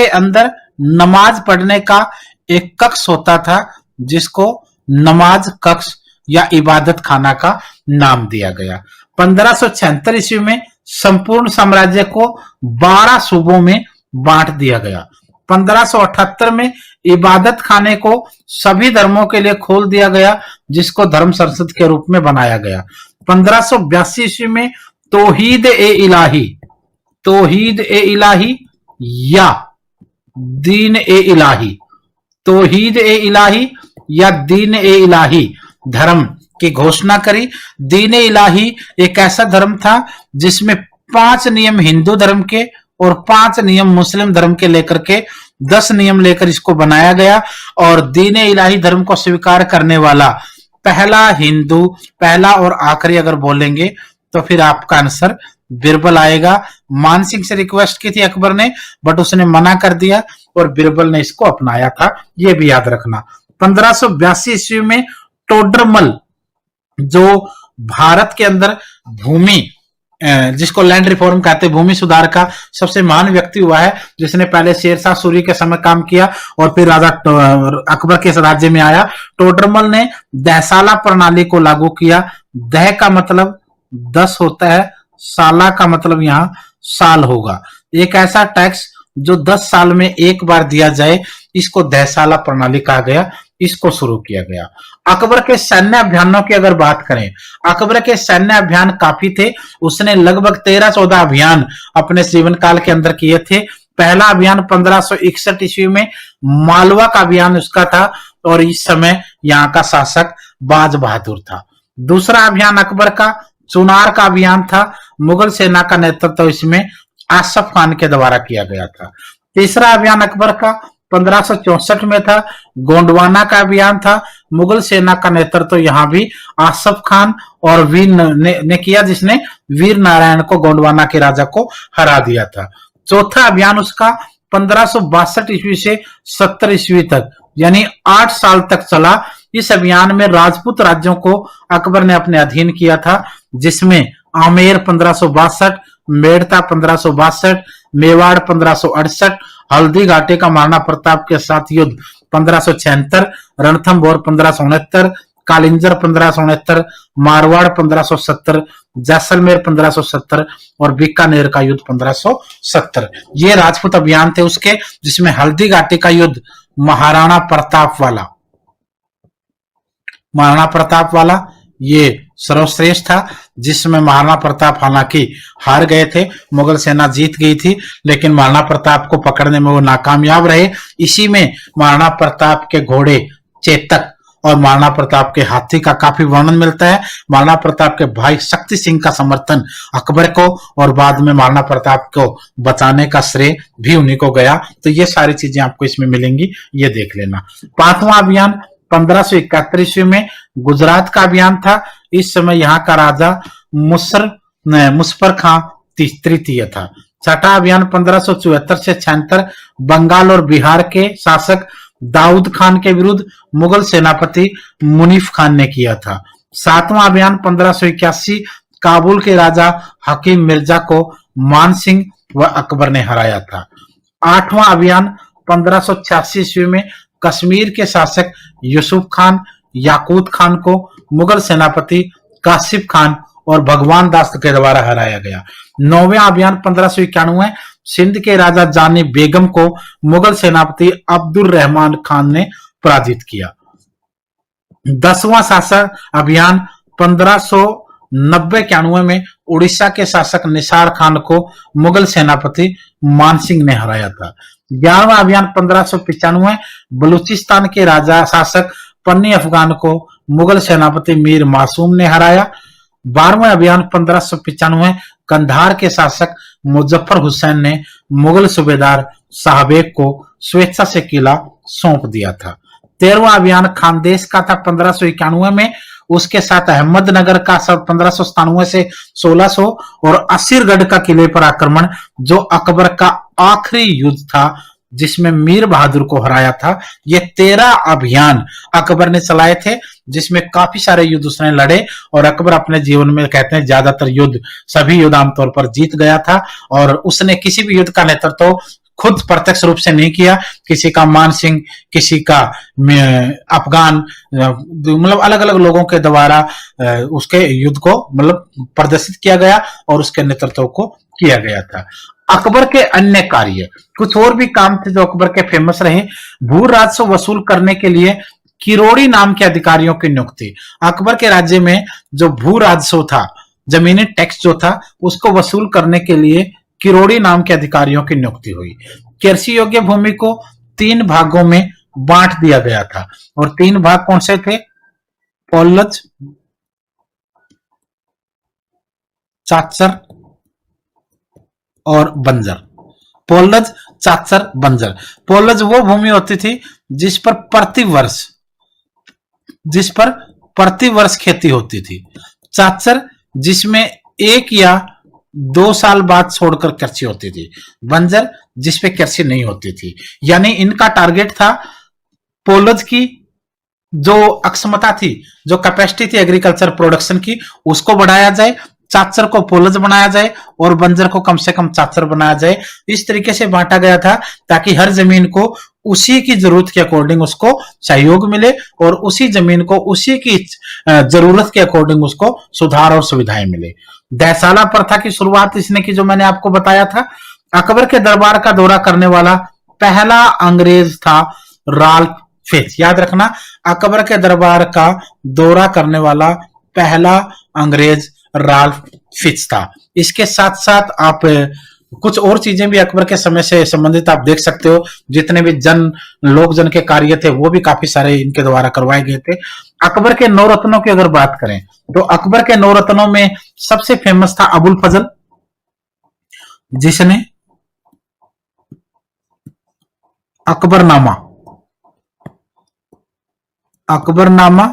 अंदर नमाज पढ़ने का एक कक्ष होता था, जिसको नमाज कक्ष या इबादत खाना का नाम दिया गया। 1576 ईस्वी में संपूर्ण साम्राज्य को 12 सूबों में बांट दिया गया। 1578 में इबादत खाने को सभी धर्मों के लिए खोल दिया गया, जिसको धर्म संसद के रूप में बनाया गया। 1582 ईस्वी में तौहीद ए इलाही या दीन ए इलाही धर्म की घोषणा करी। दीन ए इलाही एक ऐसा धर्म था जिसमें 5 नियम हिंदू धर्म के और 5 नियम मुस्लिम धर्म के लेकर के 10 नियम लेकर इसको बनाया गया। और दीन ए इलाही धर्म को स्वीकार करने वाला पहला और आखिरी अगर बोलेंगे तो फिर आपका आंसर बिरबल आएगा। मान सिंह से रिक्वेस्ट की थी अकबर ने, बट उसने मना कर दिया और बिरबल ने इसको अपनाया था, ये भी याद रखना। 1582 ईस्वी में टोडरमल, जो भारत के अंदर भूमि जिसको लैंड रिफॉर्म कहते हैं, भूमि सुधार का सबसे महान व्यक्ति हुआ है, जिसने पहले शेरशाह सूरी के समय काम किया और फिर राजा अकबर के राज्य में आया। टोडरमल ने दहसाला प्रणाली को लागू किया। दह का मतलब 10 होता है, साला का मतलब यहाँ साल होगा। एक ऐसा टैक्स जो 10 साल में एक बार दिया जाए, इसको दहसाला प्रणाली कहा गया, इसको शुरू किया गया। अकबर के सैन्य अभियानों की अगर बात करें, अकबर के सैन्य अभियान काफी थे। उसने लगभग 13-14 अभियान अपने जीवन काल के अंदर किए थे। पहला अभियान 1561 ईस्वी में मालवा का अभियान उसका था और इस समय यहाँ का शासक बाज बहादुर था। दूसरा अभियान अकबर का चुनार का अभियान था। मुगल सेना का नेतृत्व इसमें आसफ खान के द्वारा किया गया था। तीसरा अभियान अकबर का 1564 में था, गोंडवाना का अभियान था। मुगल सेना का नेतृत्व यहाँ भी आसफ खान और वीर ने किया, जिसने वीर नारायण को, गोंडवाना के राजा को हरा दिया था। चौथा अभियान उसका 1562 ईस्वी से 70 ईस्वी तक, यानी 8 साल तक चला। इस अभियान में राजपूत राज्यों को अकबर ने अपने अधीन किया था, जिसमें आमेर 1562, मेड़ता 1562, मेवाड़ 1568, हल्दी घाटी का महाराणा प्रताप के साथ युद्ध 1576, रणथंभौर 1569, कालिंजर 1569, मारवाड़ 1570, जैसलमेर 1570 और बीकानेर का युद्ध 1570। ये राजपूत अभियान थे उसके, जिसमें हल्दी घाटी का युद्ध महाराणा प्रताप वाला ये सर्वश्रेष्ठ था, जिसमें महाराणा प्रताप हालांकि हार गए थे, मुगल सेना जीत गई थी, लेकिन महाराणा प्रताप को पकड़ने में वो नाकामयाब रहे। इसी में महाराणा प्रताप के घोड़े चेतक और महाराणा प्रताप के हाथी का काफी वर्णन मिलता है। महाराणा प्रताप के भाई शक्ति सिंह का समर्थन अकबर को और बाद में महाराणा प्रताप को बचाने का श्रेय भी उन्हीं को गया। तो ये सारी चीजें आपको इसमें मिलेंगी, ये देख लेना। 5वां अभियान 1571 ईस्वी में गुजरात का अभियान था। इस समय यहाँ का राजा मुस्फर खां तृतीय था। छठा अभियान 1574 से 76 बंगाल और बिहार के शासक दाऊद खान के विरुद्ध मुगल सेनापति मुनीफ खान ने किया था। 7वां अभियान 1581 काबुल के राजा हकीम मिर्जा को मान सिंह व अकबर ने हराया था। 8वां अभियान 1586 ईस्वी में कश्मीर के शासक यूसुफ खान याकूत खान को मुगल सेनापति कासिफ खान और भगवान दास के द्वारा हराया गया। 9वां अभियान 1591 सिंध के राजा जानी बेगम को मुगल सेनापति अब्दुल रहमान खान ने पराजित किया। 10वां शासक अभियान 1590-91 में उड़ीसा के शासक निसार खान को मुगल सेनापति मानसिंह ने हराया था। 11वां अभियान 1595 बलूचिस्तान के राजा शासक पन्नी अफगान को मुगल सेनापति मीर मासूम ने हराया। 12वां अभियान 1595 कंधार के शासक मुजफ्फर हुसैन ने मुगल सूबेदार साहबेग को स्वेच्छा से किला सौंप दिया था। 13वां अभियान खानदेश का था 1591 में, उसके साथ अहमदनगर का 1597 से 1600 और असीरगढ़ का किले पर आक्रमण, जो अकबर का आखिरी युद्ध था जिसमें मीर बहादुर को हराया था। ये 13 अभियान अकबर ने चलाए थे, जिसमें काफी सारे युद्ध उसने लड़े और अकबर अपने जीवन में कहते हैं ज्यादातर युद्ध, सभी युद्ध आमतौर पर जीत गया था। और उसने किसी भी युद्ध का नेतृत्व खुद प्रत्यक्ष रूप से नहीं किया, किसी का मान सिंह, किसी का अफगान, मतलब अलग अलग लोगों के द्वारा उसके युद्ध को मतलब प्रदर्शित किया गया और उसके नेतृत्व को किया गया था। अकबर के अन्य कार्य, कुछ और भी काम थे जो अकबर के फेमस रहे। भू राजस्व वसूल करने के लिए किरोड़ी नाम के अधिकारियों की नियुक्ति। अकबर के राज्य में जो भू राजस्व था, जमीनी टैक्स जो था, उसको वसूल करने के लिए किरोड़ी नाम के अधिकारियों की नियुक्ति हुई। कृषि योग्य भूमि को 3 भागों में बांट दिया गया था और 3 भाग कौन से थे? पोलज, चाचर और बंजर। पोलज, चाचर, बंजर। पोलज वो भूमि होती थी जिस पर प्रति वर्ष खेती होती थी। चाचर जिसमें 1 या 2 साल बाद छोड़कर कृषि होती थी। बंजर जिस पे कृषि नहीं होती थी। यानी इनका टारगेट था पोलज की जो अक्षमता थी, जो कैपेसिटी थी एग्रीकल्चर प्रोडक्शन की, उसको बढ़ाया जाए, चाचर को पोलज बनाया जाए और बंजर को कम से कम चाचर बनाया जाए। इस तरीके से बांटा गया था ताकि हर जमीन को उसी की जरूरत के अकॉर्डिंग उसको सहयोग मिले और उसी जमीन को उसी की जरूरत के अकॉर्डिंग उसको सुधार और सुविधाएं मिले। दहसाला प्रथा की शुरुआत इसने की, जो मैंने आपको बताया था। अकबर के दरबार का दौरा करने वाला पहला अंग्रेज था राल्फ फिच। याद रखना, अकबर के दरबार का दौरा करने वाला पहला अंग्रेज राल्फ फिच था। इसके साथ साथ आप कुछ और चीजें भी अकबर के समय से संबंधित आप देख सकते हो। जितने भी लोक जन के कार्य थे वो भी काफी सारे इनके द्वारा करवाए गए थे। अकबर के 9 रत्नों की अगर बात करें तो अकबर के 9 रत्नों में सबसे फेमस था अबुल फजल, जिसने अकबरनामा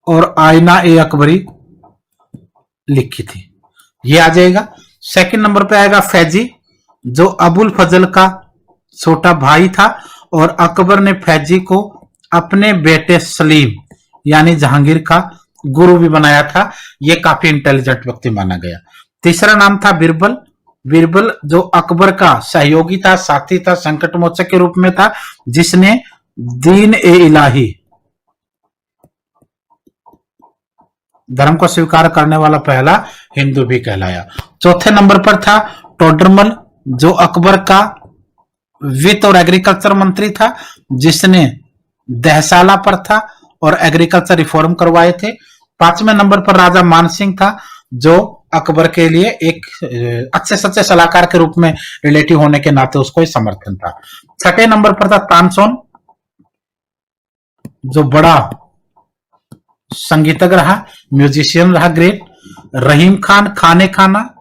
और आईना ए अकबरी लिखी थी। ये आ जाएगा। सेकंड नंबर पे आएगा फैजी, जो अबुल फजल का छोटा भाई था और अकबर ने फैजी को अपने बेटे सलीम यानी जहांगीर का गुरु भी बनाया था। ये काफी इंटेलिजेंट व्यक्ति माना गया। तीसरा नाम था बिरबल। बिरबल जो अकबर का सहयोगी था, साथी था, संकट मोचक के रूप में था, जिसने दीन ए इलाही धर्म को स्वीकार करने वाला पहला हिंदू भी कहलाया। चौथे नंबर पर था टोडरमल, जो अकबर का वित्त और एग्रीकल्चर मंत्री था, जिसने दहसाला पर था और एग्रीकल्चर रिफॉर्म करवाए थे। 5वें नंबर पर राजा मानसिंह था, जो अकबर के लिए एक अच्छे सच्चे सलाहकार के रूप में रिलेटिव होने के नाते उसको समर्थन था। 6वें नंबर पर था तानसेन, जो बड़ा संगीतज्ञ रहा, म्यूजिशियन रहा, ग्रेट। रहीम खान खाने खाना,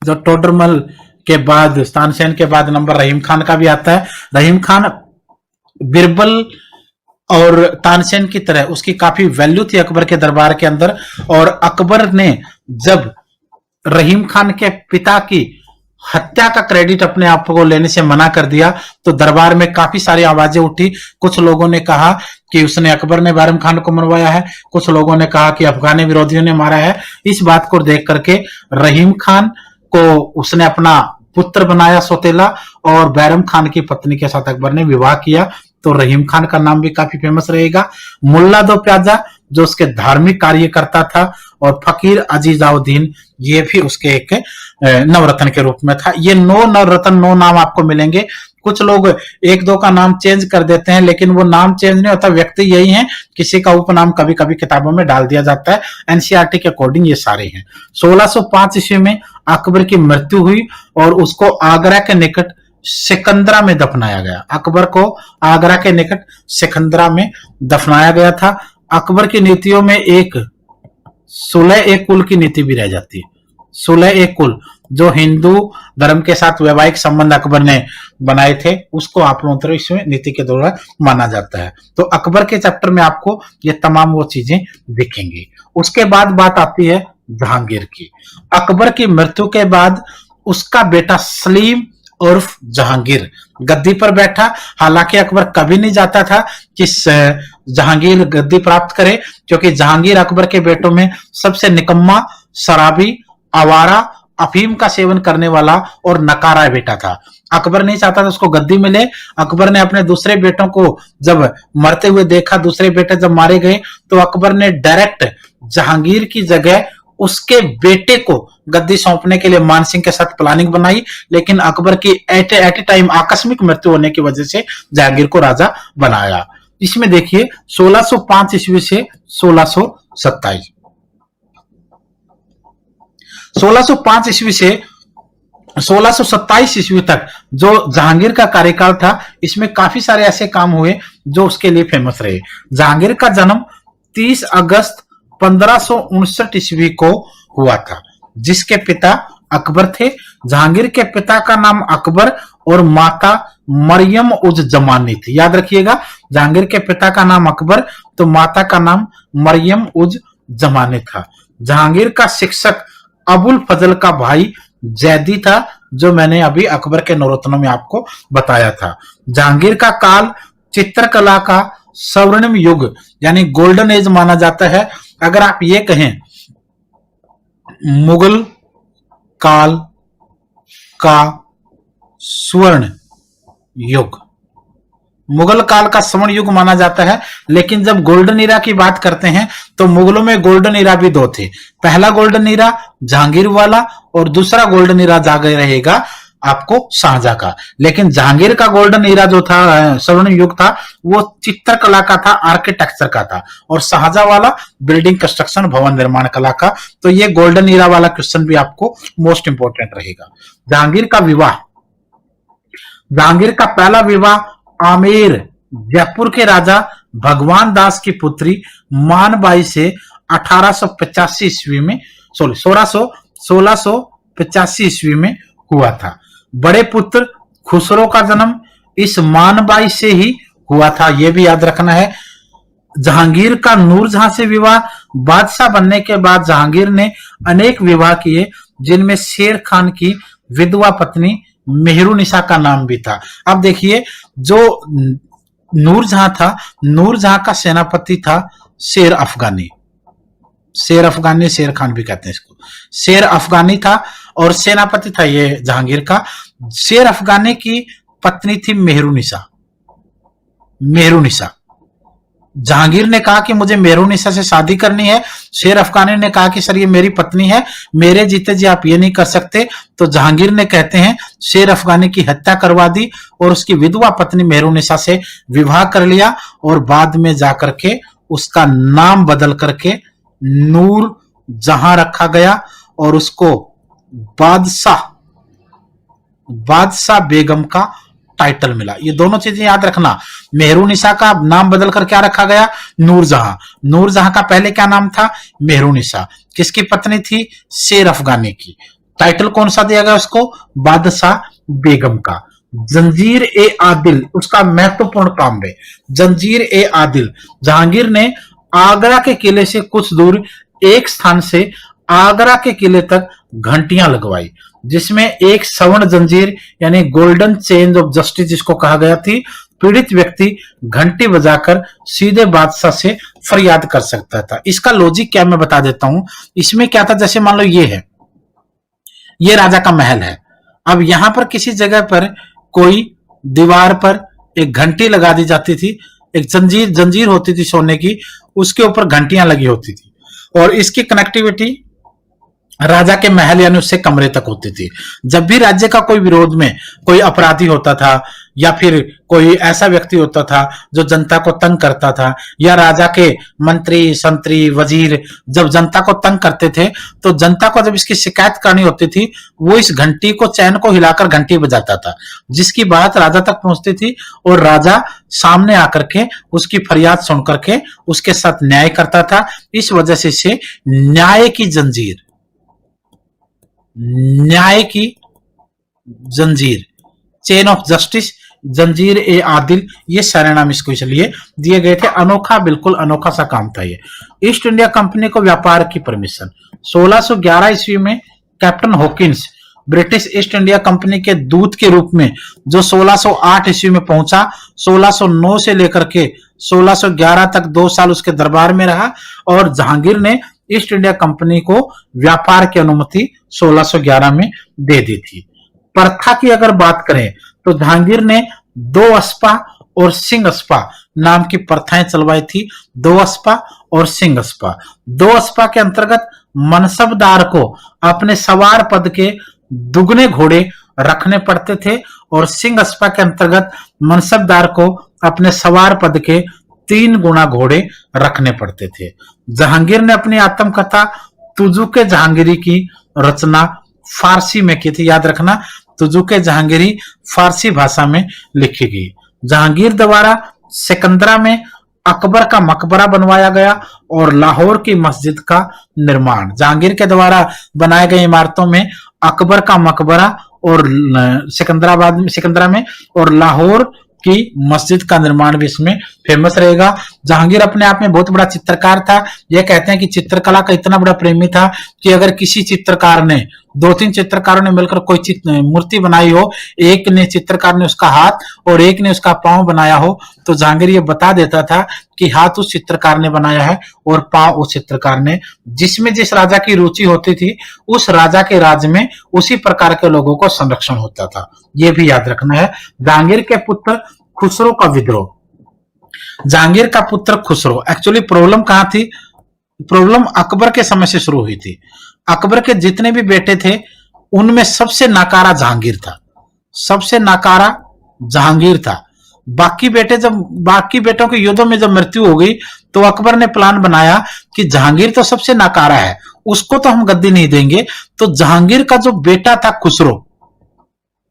जो टोडरमल के बाद, तानसेन के बाद नंबर रहीम खान का भी आता है। रहीम खान बिरबल और तानसेन की तरह उसकी काफी वैल्यू थी अकबर के दरबार के अंदर। और अकबर ने जब रहीम खान के पिता की हत्या का क्रेडिट अपने आप को लेने से मना कर दिया तो दरबार में काफी सारी आवाजें उठी। कुछ लोगों ने कहा कि उसने अकबर ने बैरम खान को मरवाया है, कुछ लोगों ने कहा कि अफगानी विरोधियों ने मारा है। इस बात को देख करके रहीम खान को उसने अपना पुत्र बनाया सौतेला, और बैरम खान की पत्नी के साथ अकबर ने विवाह किया। तो रहीम खान का नाम भी काफी फेमस रहेगा। मुल्ला दो प्याजा जो उसके धार्मिक कार्य करता था, और फकीर अजीजाउद्दीन ये भी उसके एक नवरत्न के रूप में था। ये 9 नवरत्न 9 नाम आपको मिलेंगे। कुछ लोग एक दो का नाम चेंज कर देते हैं, लेकिन वो नाम चेंज नहीं होता, व्यक्ति यही है, किसी का उपनाम कभी कभी किताबों में डाल दिया जाता है। एनसीईआरटी के अकॉर्डिंग ये सारे हैं। 1605 ईस्वी में अकबर की मृत्यु हुई और उसको आगरा के निकट सिकंदरा में दफनाया गया। अकबर को आगरा के निकट सिकंदरा में दफनाया गया था। अकबर की नीतियों में एक सुलह एक कुल की नीति भी रह जाती है। सुलह एक कुल जो हिंदू धर्म के साथ वैवाहिक संबंध अकबर ने बनाए थे, उसको आप लोगों इसमें नीति के दौरान माना जाता है। तो अकबर के चैप्टर में आपको ये तमाम वो चीजें दिखेंगी। उसके बाद बात आती है जहांगीर की। अकबर की मृत्यु के बाद उसका बेटा सलीम उर्फ जहांगीर गद्दी पर बैठा। हालांकि अकबर कभी नहीं चाहता था कि जहांगीर गद्दी प्राप्त करे, क्योंकि जहांगीर अकबर के बेटों में सबसे निकम्मा, शराबी, आवारा, अफीम का सेवन करने वाला और नकारा बेटा था। अकबर नहीं चाहता था उसको गद्दी मिले। अकबर ने अपने दूसरे बेटों को जब मरते हुए देखा, दूसरे बेटे जब मारे गए, तो अकबर ने डायरेक्ट जहांगीर की जगह उसके बेटे को गद्दी सौंपने के लिए मान सिंह के साथ प्लानिंग बनाई। लेकिन अकबर की एट ए टाइम आकस्मिक मृत्यु होने की वजह से जहांगीर को राजा बनाया। इसमें देखिए 1605 ईस्वी से 1627, 1605 ईस्वी से 1627 ईस्वी तक जो जहांगीर का कार्यकाल था, इसमें काफी सारे ऐसे काम हुए जो उसके लिए फेमस रहे। जहांगीर का जन्म 30 अगस्त 1559 ईस्वी को हुआ था, जिसके पिता अकबर थे। जहांगीर के पिता का नाम अकबर और माता मरियम उज जमानी थी। याद रखिएगा, जहांगीर के पिता का नाम अकबर तो माता का नाम मरियम उज जमानी था। जहांगीर का शिक्षक अबुल फजल का भाई जैदी था, जो मैंने अभी अकबर के नवरत्नों में आपको बताया था। जहांगीर का काल चित्रकला का स्वर्णिम युग यानी गोल्डन एज माना जाता है। अगर आप ये कहें मुगल काल का स्वर्ण युग, मुगल काल का स्वर्ण युग माना जाता है। लेकिन जब गोल्डन ईरा की बात करते हैं तो मुगलों में गोल्डन ईरा भी दो थे। पहला गोल्डन ईरा जहांगीर वाला और दूसरा गोल्डन ईरा जागे रहेगा आपको शाहजहां का। लेकिन जहांगीर का गोल्डन ईरा जो था, स्वर्ण युग था, वो चित्रकला का था, आर्किटेक्चर का था, और शाहजहां वाला बिल्डिंग कंस्ट्रक्शन भवन निर्माण कला का। तो ये गोल्डन ईरा वाला क्वेश्चन भी आपको मोस्ट इंपोर्टेंट रहेगा। जहांगीर का विवाह, जहांगीर का पहला विवाह आमेर जयपुर के राजा भगवान दास की पुत्री मानबाई से 1885 ईस्वी में 1685 ईस्वी में हुआ था। बड़े पुत्र खुसरो का जन्म इस मानबाई से ही हुआ था, यह भी याद रखना है। जहांगीर का नूरजहां से विवाह, बादशाह बनने के बाद जहांगीर ने अनेक विवाह किए, जिनमें शेर खान की विधवा पत्नी मेहरुनिसा का नाम भी था। अब देखिए, जो नूरजहां था, नूरजहां का सेनापति था शेर अफगानी। शेर अफगानी, शेर खान भी कहते हैं इसको। शेर अफगानी था और सेनापति था ये जहांगीर का। शेर अफगानी की पत्नी थी मेहरुनिसा। मेहरुनिसा, जहांगीर ने कहा कि मुझे मेहरुनिसा से शादी करनी है। शेर अफगानी ने कहा कि सर ये मेरी पत्नी है, मेरे जीते जी आप ये नहीं कर सकते। तो जहांगीर ने कहते हैं शेर अफगानी की हत्या करवा दी और उसकी विधवा पत्नी मेहरुनिसा से विवाह कर लिया, और बाद में जाकर के उसका नाम बदल करके नूर जहां रखा गया और उसको बादशाह बेगम का टाइटल मिला। ये दोनों चीजें याद रखना। मेहरुनिसा का नाम बदल कर क्या रखा गया? नूरजहां। नूरजहां का पहले क्या नाम था? मेहरुनिसा। किसकी पत्नी थी? शेर अफगानी की। टाइटल कौन सा दिया गया उसको? बादशाह बेगम का। जंजीर ए आदिल उसका महत्वपूर्ण काम है। जंजीर ए आदिल, जहांगीर ने आगरा के किले से कुछ दूर एक स्थान से आगरा के किले तक घंटियां लगवाई, जिसमें एक स्वर्ण जंजीर यानी गोल्डन चेन ऑफ जस्टिस जिसको कहा गया थी, पीड़ित व्यक्ति घंटी बजाकर सीधे बादशाह से फरियाद कर सकता था। इसका लॉजिक क्या मैं बता देता हूं। इसमें क्या था, जैसे मान लो ये है, ये राजा का महल है। अब यहां पर किसी जगह पर कोई दीवार पर एक घंटी लगा दी जाती थी, एक जंजीर जंजीर होती थी सोने की, उसके ऊपर घंटियां लगी होती थी और इसकी कनेक्टिविटी राजा के महल यानी उससे कमरे तक होती थी। जब भी राज्य का कोई विरोध में कोई अपराधी होता था या फिर कोई ऐसा व्यक्ति होता था जो जनता को तंग करता था, या राजा के मंत्री संतरी वजीर जब जनता को तंग करते थे, तो जनता को जब इसकी शिकायत करनी होती थी, वो इस घंटी को चैन को हिलाकर घंटी बजाता था, जिसकी बात राजा तक पहुंचती थी और राजा सामने आकर के उसकी फरियाद सुन करके उसके साथ न्याय करता था। इस वजह से इसे न्याय की जंजीर, न्याय की जंजीर, चेन ऑफ जस्टिस, जंजीर ए आदिल, ये सारे नाम इसको इसलिए दिए गए थे। अनोखा, बिल्कुल अनोखा सा काम था ये। ईस्ट इंडिया कंपनी को व्यापार की परमिशन 1611 ईस्वी में captain Hawkins British east India company के दूत के रूप में, जो 1608 ईस्वी में पहुंचा, 1609 से लेकर के 1611 तक 2 साल उसके दरबार में रहा और जहांगीर ने ईस्ट इंडिया कंपनी को व्यापार की अनुमति 1611 में दे दी थी। प्रथा की अगर बात करें तो जहांगीर ने 2 अस्पा और सिंह अस्पा नाम की प्रथाएं चलवाई थी। 2 अस्पा और सिंह अस्पा। 2 अस्पा के अंतर्गत मनसबदार को अपने सवार पद के दुगने घोड़े रखने पड़ते थे और सिंह अस्पा के अंतर्गत मनसबदार को अपने सवार पद के 3 गुना घोड़े रखने पड़ते थे। जहांगीर ने अपनी आत्मकथा तुजुके जहांगीरी की रचना फारसी में की थी। याद रखना, तुजुके जहांगीरी फारसी भाषा में लिखी गई। जहांगीर द्वारा सिकंदरा में अकबर का मकबरा बनवाया गया और लाहौर की मस्जिद का निर्माण। जहांगीर के द्वारा बनाए गए इमारतों में अकबर का मकबरा और सिकंदरा में और लाहौर की मस्जिद का निर्माण भी इसमें फेमस रहेगा। जहांगीर अपने आप में बहुत बड़ा चित्रकार था। यह कहते हैं कि चित्रकला का इतना बड़ा प्रेमी था कि अगर किसी चित्रकार ने, 2-3 चित्रकारों ने मिलकर कोई मूर्ति बनाई हो, एक ने चित्रकार ने उसका हाथ और एक ने उसका पांव बनाया हो, तो जहांगीर ये बता देता था कि हाथ उस चित्रकार ने बनाया है और पांव उस चित्रकार ने। जिसमें जिस राजा की रुचि होती थी, उस राजा के राज्य में उसी प्रकार के लोगों को संरक्षण होता था। यह भी याद रखना है। जहांगीर के पुत्र खुसरो का विद्रोह। जहांगीर का पुत्र खुसरो, एक्चुअली प्रॉब्लम कहां थी? प्रॉब्लम अकबर के समय से शुरू हुई थी। अकबर के जितने भी बेटे थे उनमें सबसे नाकारा जहांगीर था, सबसे नाकारा जहांगीर था। बाकी बेटों के युद्धों में जब मृत्यु हो गई तो अकबर ने प्लान बनाया कि जहांगीर तो सबसे नाकारा है, उसको तो हम गद्दी नहीं देंगे। तो जहांगीर का जो बेटा था खुसरो,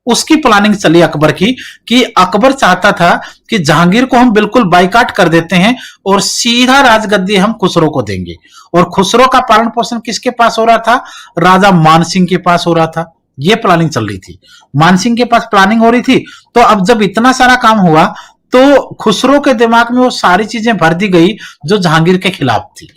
उसकी प्लानिंग चली अकबर की कि अकबर चाहता था कि जहांगीर को हम बिल्कुल बाइकाट कर देते हैं और सीधा राजगद्दी हम खुसरो को देंगे। और खुसरो का पालन पोषण किसके पास हो रहा था? राजा मानसिंह के पास हो रहा था। ये प्लानिंग चल रही थी, मानसिंह के पास प्लानिंग हो रही थी। तो अब जब इतना सारा काम हुआ तो खुसरो के दिमाग में वो सारी चीजें भर दी गई जो जहांगीर के खिलाफ थी।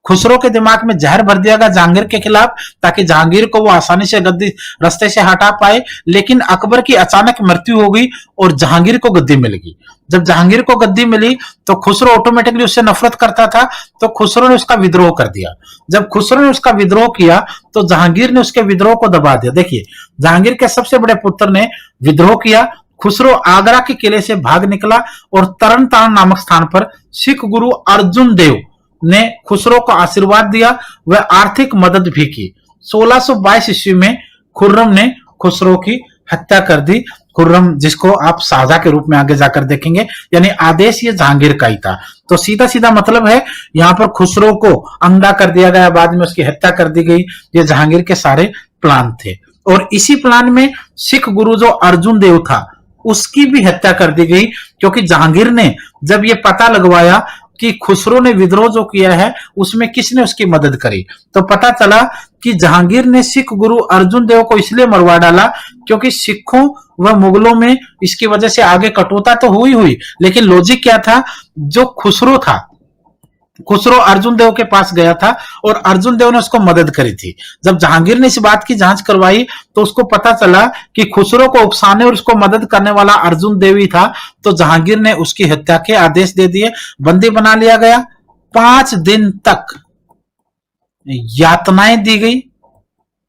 खुसरो के दिमाग में जहर भर दिया गया जहांगीर के खिलाफ, ताकि जहांगीर को वो आसानी से गद्दी रास्ते से हटा पाए। लेकिन अकबर की अचानक मृत्यु हो गई और जहांगीर को गद्दी मिल गई। जब जहांगीर को गद्दी मिली तो खुसरो ऑटोमेटिकली उससे नफरत करता था, तो खुसरो ने उसका विद्रोह कर दिया। जब खुसरो ने उसका विद्रोह किया तो जहांगीर ने उसके विद्रोह को दबा दिया। देखिए, जहांगीर के सबसे बड़े पुत्र ने विद्रोह किया। खुसरो आगरा के किले से भाग निकला और तरन तारण नामक स्थान पर सिख गुरु अर्जुन देव ने खुसरो को आशीर्वाद दिया, वह आर्थिक मदद भी की। 1622 ईस्वी में खुर्रम ने खुसरो की हत्या कर दी। खुर्रम, जिसको आप शाहजहां के रूप में आगे जाकर देखेंगे, यानी आदेश ये जहांगीर का ही था। तो सीधा सीधा मतलब है यहां पर खुसरो को अंधा कर दिया गया, बाद में उसकी हत्या कर दी गई। ये जहांगीर के सारे प्लान थे। और इसी प्लान में सिख गुरु जो अर्जुन देव था उसकी भी हत्या कर दी गई, क्योंकि जहांगीर ने जब ये पता लगवाया कि खुसरो ने विद्रोह जो किया है उसमें किसने उसकी मदद करी, तो पता चला कि जहांगीर ने सिख गुरु अर्जुन देव को इसलिए मरवा डाला क्योंकि सिखों व मुगलों में इसकी वजह से आगे कटुता तो हुई, लेकिन लॉजिक क्या था? जो खुसरो था, खुसरो अर्जुन देव के पास गया था और अर्जुन देव ने उसको मदद करी थी। जब जहांगीर ने इस बात की जांच करवाई तो उसको पता चला कि खुसरो को उकसाने और उसको मदद करने वाला अर्जुन देव ही था। तो जहांगीर ने उसकी हत्या के आदेश दे दिए, बंदी बना लिया गया। 5 दिन तक यातनाएं दी गई,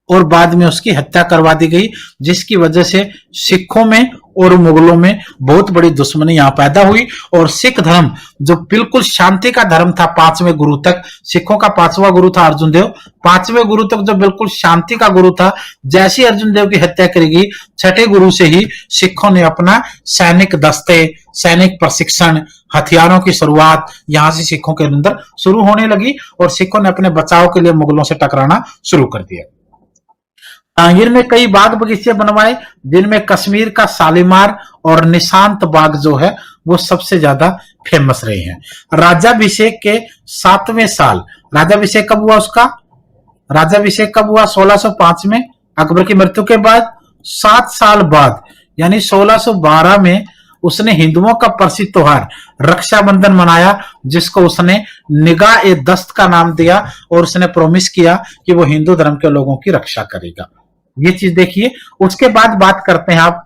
और बाद में उसकी हत्या करवा दी गई, जिसकी वजह से सिखों में और मुगलों में बहुत बड़ी दुश्मनी यहां पैदा हुई। और सिख धर्म जो बिल्कुल शांति का धर्म था, पांचवें गुरु तक, सिखों का पांचवा गुरु था अर्जुन देव, पांचवें गुरु तक जो बिल्कुल शांति का गुरु था, जैसे अर्जुन देव की हत्या करी गई, छठे गुरु से ही सिखों ने अपना सैनिक दस्ते, सैनिक प्रशिक्षण, हथियारों की शुरुआत यहां से सिखों के अंदर शुरू होने लगी और सिखों ने अपने बचाव के लिए मुगलों से टकराना शुरू कर दिया। जहांगीर ने कई बाग बगीचे बनवाए, जिनमें कश्मीर का शालीमार और निशांत बाग जो है वो सबसे ज्यादा फेमस रहे हैं। राज्याभिषेक के 7वें साल, राज्याभिषेक कब हुआ उसका? राज्याभिषेक कब हुआ? 1605 में, अकबर की मृत्यु के बाद 7 साल बाद यानी 1612 में उसने हिंदुओं का प्रसिद्ध त्योहार रक्षाबंधन मनाया, जिसको उसने निगाह ए दस्त का नाम दिया और उसने प्रॉमिस किया कि वो हिंदू धर्म के लोगों की रक्षा करेगा। ये चीज देखिए। उसके बाद बात करते हैं आप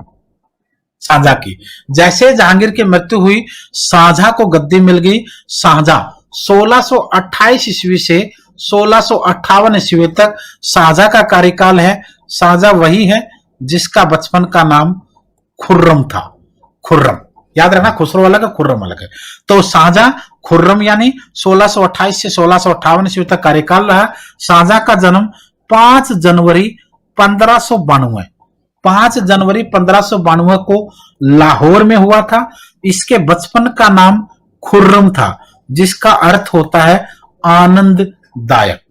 शाहजहां की। जैसे जहांगीर की मृत्यु हुई, शाहजहां को गद्दी मिल गई। शाहजहां 1628 ईस्वी से 1658 ईस्वी तक शाहजहां का कार्यकाल है। शाहजहां वही है जिसका बचपन का नाम खुर्रम था। खुर्रम याद रखना, खुसरो अलग है, खुर्रम अलग है। तो शाहजहां खुर्रम यानी 1628 से 1658 ईस्वी तक कार्यकाल रहा। शाहजहां का जन्म 5 जनवरी 1592 5 जनवरी 1592 को लाहौर में हुआ था। इसके बचपन का नाम खुर्रम था, जिसका अर्थ होता है आनंददायक।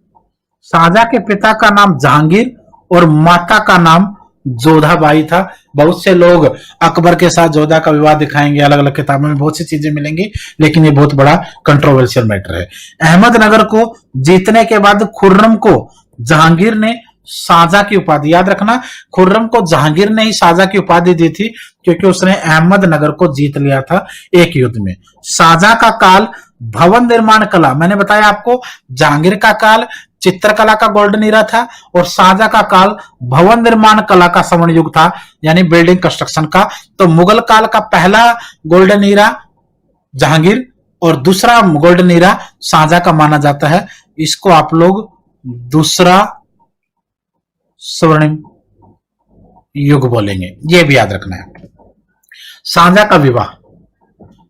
शाहजहां के पिता का नाम जहांगीर और माता का नाम जोधाबाई था। बहुत से लोग अकबर के साथ जोधा का विवाह दिखाएंगे, अलग अलग किताबों में बहुत सी चीजें मिलेंगी, लेकिन ये बहुत बड़ा कंट्रोवर्शियल मैटर है। अहमदनगर को जीतने के बाद खुर्रम को जहांगीर ने शाहजहां की उपाधि, याद रखना, खुर्रम को जहांगीर ने ही शाहजहां की उपाधि दी थी, क्योंकि उसने अहमदनगर को जीत लिया था एक युद्ध में। शाहजहां का काल भवन निर्माण कला, मैंने बताया आपको, जहांगीर का काल चित्रकला का गोल्डन ईरा था और शाहजहां का काल भवन निर्माण कला का स्वर्ण युग था, यानी बिल्डिंग कंस्ट्रक्शन का। तो मुगल काल का पहला गोल्डन ईरा जहांगीर और दूसरा गोल्डन ईरा शाहजहां का माना जाता है। इसको आप लोग दूसरा स्वर्णिम युग बोलेंगे, ये भी याद रखना है। शाहजहां का विवाह,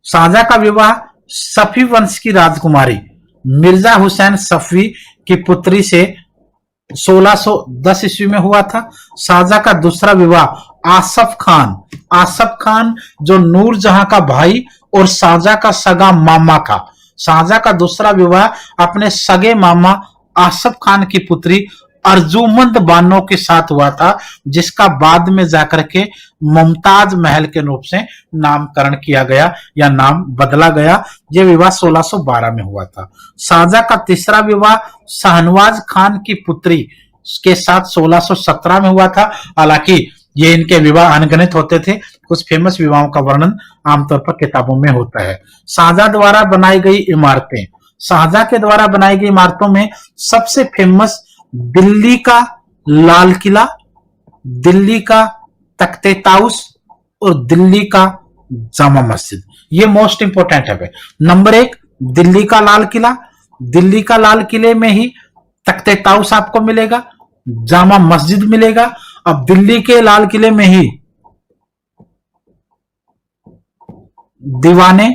शाहजहां का विवाह सफी वंश की राजकुमारी मिर्जा हुसैन सफवी की पुत्री से 1610 ईस्वी में हुआ था। शाहजहां का दूसरा विवाह आसफ खान जो नूरजहां का भाई और शाहजहां का सगा मामा था। शाहजहां का दूसरा विवाह अपने सगे मामा आसफ खान की पुत्री अर्जुमंद बानो के साथ हुआ था, जिसका बाद में जाकर के मुमताज महल के रूप से नामकरण किया गया या नाम बदला गया। यह विवाह 1612 में हुआ था। शाहजहां का तीसरा विवाह शाहनवाज खान की पुत्री के साथ 1617 में हुआ था। हालांकि ये इनके विवाह अनगिनत होते थे, कुछ फेमस विवाहों का वर्णन आमतौर पर किताबों में होता है। शाहजहां द्वारा बनाई गई इमारतें, शाहजहां के द्वारा बनाई गई इमारतों में सबसे फेमस दिल्ली का लाल किला, दिल्ली का तख्ते ताउस और दिल्ली का जामा मस्जिद, ये मोस्ट इंपोर्टेंट है। नंबर 1 दिल्ली का लाल किला, दिल्ली का लाल किले में ही तख्ते ताउस आपको मिलेगा, जामा मस्जिद मिलेगा। अब दिल्ली के लाल किले में ही दीवाने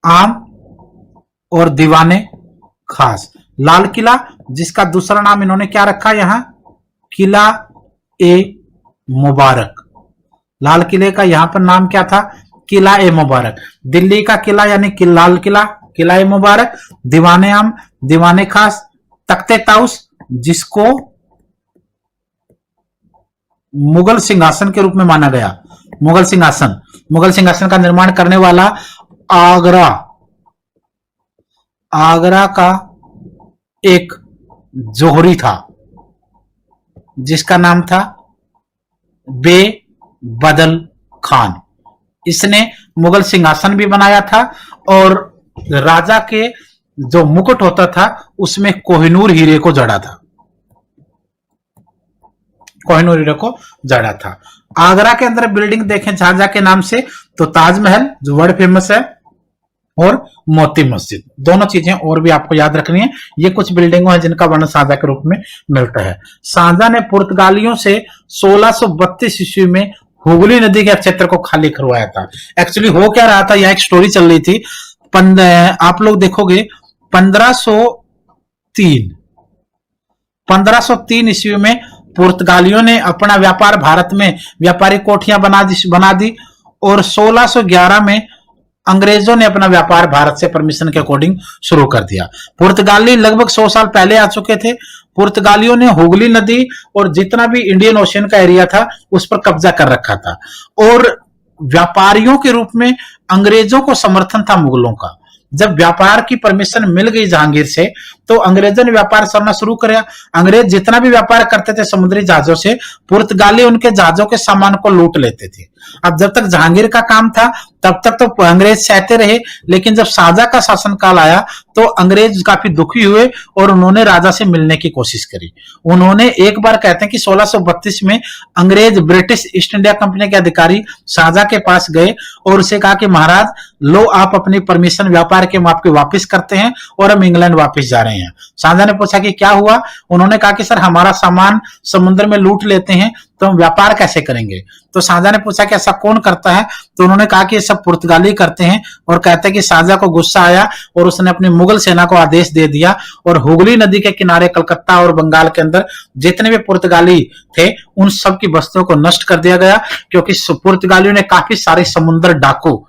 आम और दीवाने खास। लाल किला, जिसका दूसरा नाम इन्होंने क्या रखा यहां, किला ए मुबारक। लाल किले का यहां पर नाम क्या था, किला ए मुबारक। दिल्ली का किला यानी लाल किला, किला ए मुबारक, दीवाने आम, दीवाने खास, तख्ते ताउस, जिसको मुगल सिंहासन के रूप में माना गया। मुगल सिंहासन का निर्माण करने वाला आगरा का एक जोहरी था, जिसका नाम था बेबदल खान। इसने मुगल सिंहासन भी बनाया था और राजा के जो मुकुट होता था उसमें कोहिनूर हीरे को जड़ा था, कोहिनूर हीरे को जड़ा था। आगरा के अंदर बिल्डिंग देखें शाहजहां के नाम से तो ताजमहल जो वर्ल्ड फेमस है, और मोती मस्जिद, दोनों चीजें और भी आपको याद रखनी है। ये कुछ बिल्डिंगों हैं जिनका वर्णन साझा के रूप में मिलता है। साझा ने पुर्तगालियों से 1632 ईस्वी में हुगली नदी के क्षेत्र को खाली करवाया था। एक्चुअली हो क्या रहा था, यह एक स्टोरी चल रही थी। आप लोग देखोगे 1503 ईस्वी में पुर्तगालियों ने अपना व्यापार भारत में व्यापारिक कोठियां बना दी और 1611 में अंग्रेजों ने अपना व्यापार भारत से परमिशन के अकॉर्डिंग शुरू कर दिया। पुर्तगाली लगभग 100 साल पहले आ चुके थे। पुर्तगालियों ने हुगली नदी और जितना भी इंडियन ओशियन का एरिया था उस पर कब्जा कर रखा था और व्यापारियों के रूप में अंग्रेजों को समर्थन था मुगलों का। जब व्यापार की परमिशन मिल गई जहांगीर से तो अंग्रेजों ने व्यापार करना शुरू किया। अंग्रेज जितना भी व्यापार करते थे समुद्री जहाजों से, पुर्तगाली उनके जहाजों के सामान को लूट लेते थे। अब जब तक जहांगीर का काम था तब तक तो अंग्रेज सहते रहे, लेकिन जब शाहजहां का शासनकाल आया तो अंग्रेज काफी दुखी हुए और उन्होंने राजा से मिलने की कोशिश करी। उन्होंने एक बार, कहते हैं कि 1632 में अंग्रेज ब्रिटिश ईस्ट इंडिया कंपनी के अधिकारी शाहजहां के पास गए और उसे कहा कि महाराज लो, आप अपनी परमिशन व्यापार के आपके वापस करते हैं और हम इंग्लैंड वापस जा रहे हैं। शाहजहां ने पूछा कि क्या हुआ। उन्होंने कहा कि सर हमारा सामान समुद्र में लूट लेते हैं तो हम व्यापार कैसे करेंगे। तो शाहजहां ने पूछा कि ऐसा कौन करता है। तो उन्होंने कहा कि ये सब पुर्तगाली करते हैं और कहते हैं कि शाहजहां को गुस्सा आया और उसने अपनी मुगल सेना को आदेश दे दिया और हुगली नदी के किनारे कलकत्ता और बंगाल के अंदर जितने भी पुर्तगाली थे उन सब की बस्तियों को नष्ट कर दिया गया, क्योंकि पुर्तगालियों ने काफी सारे समुद्र डाकू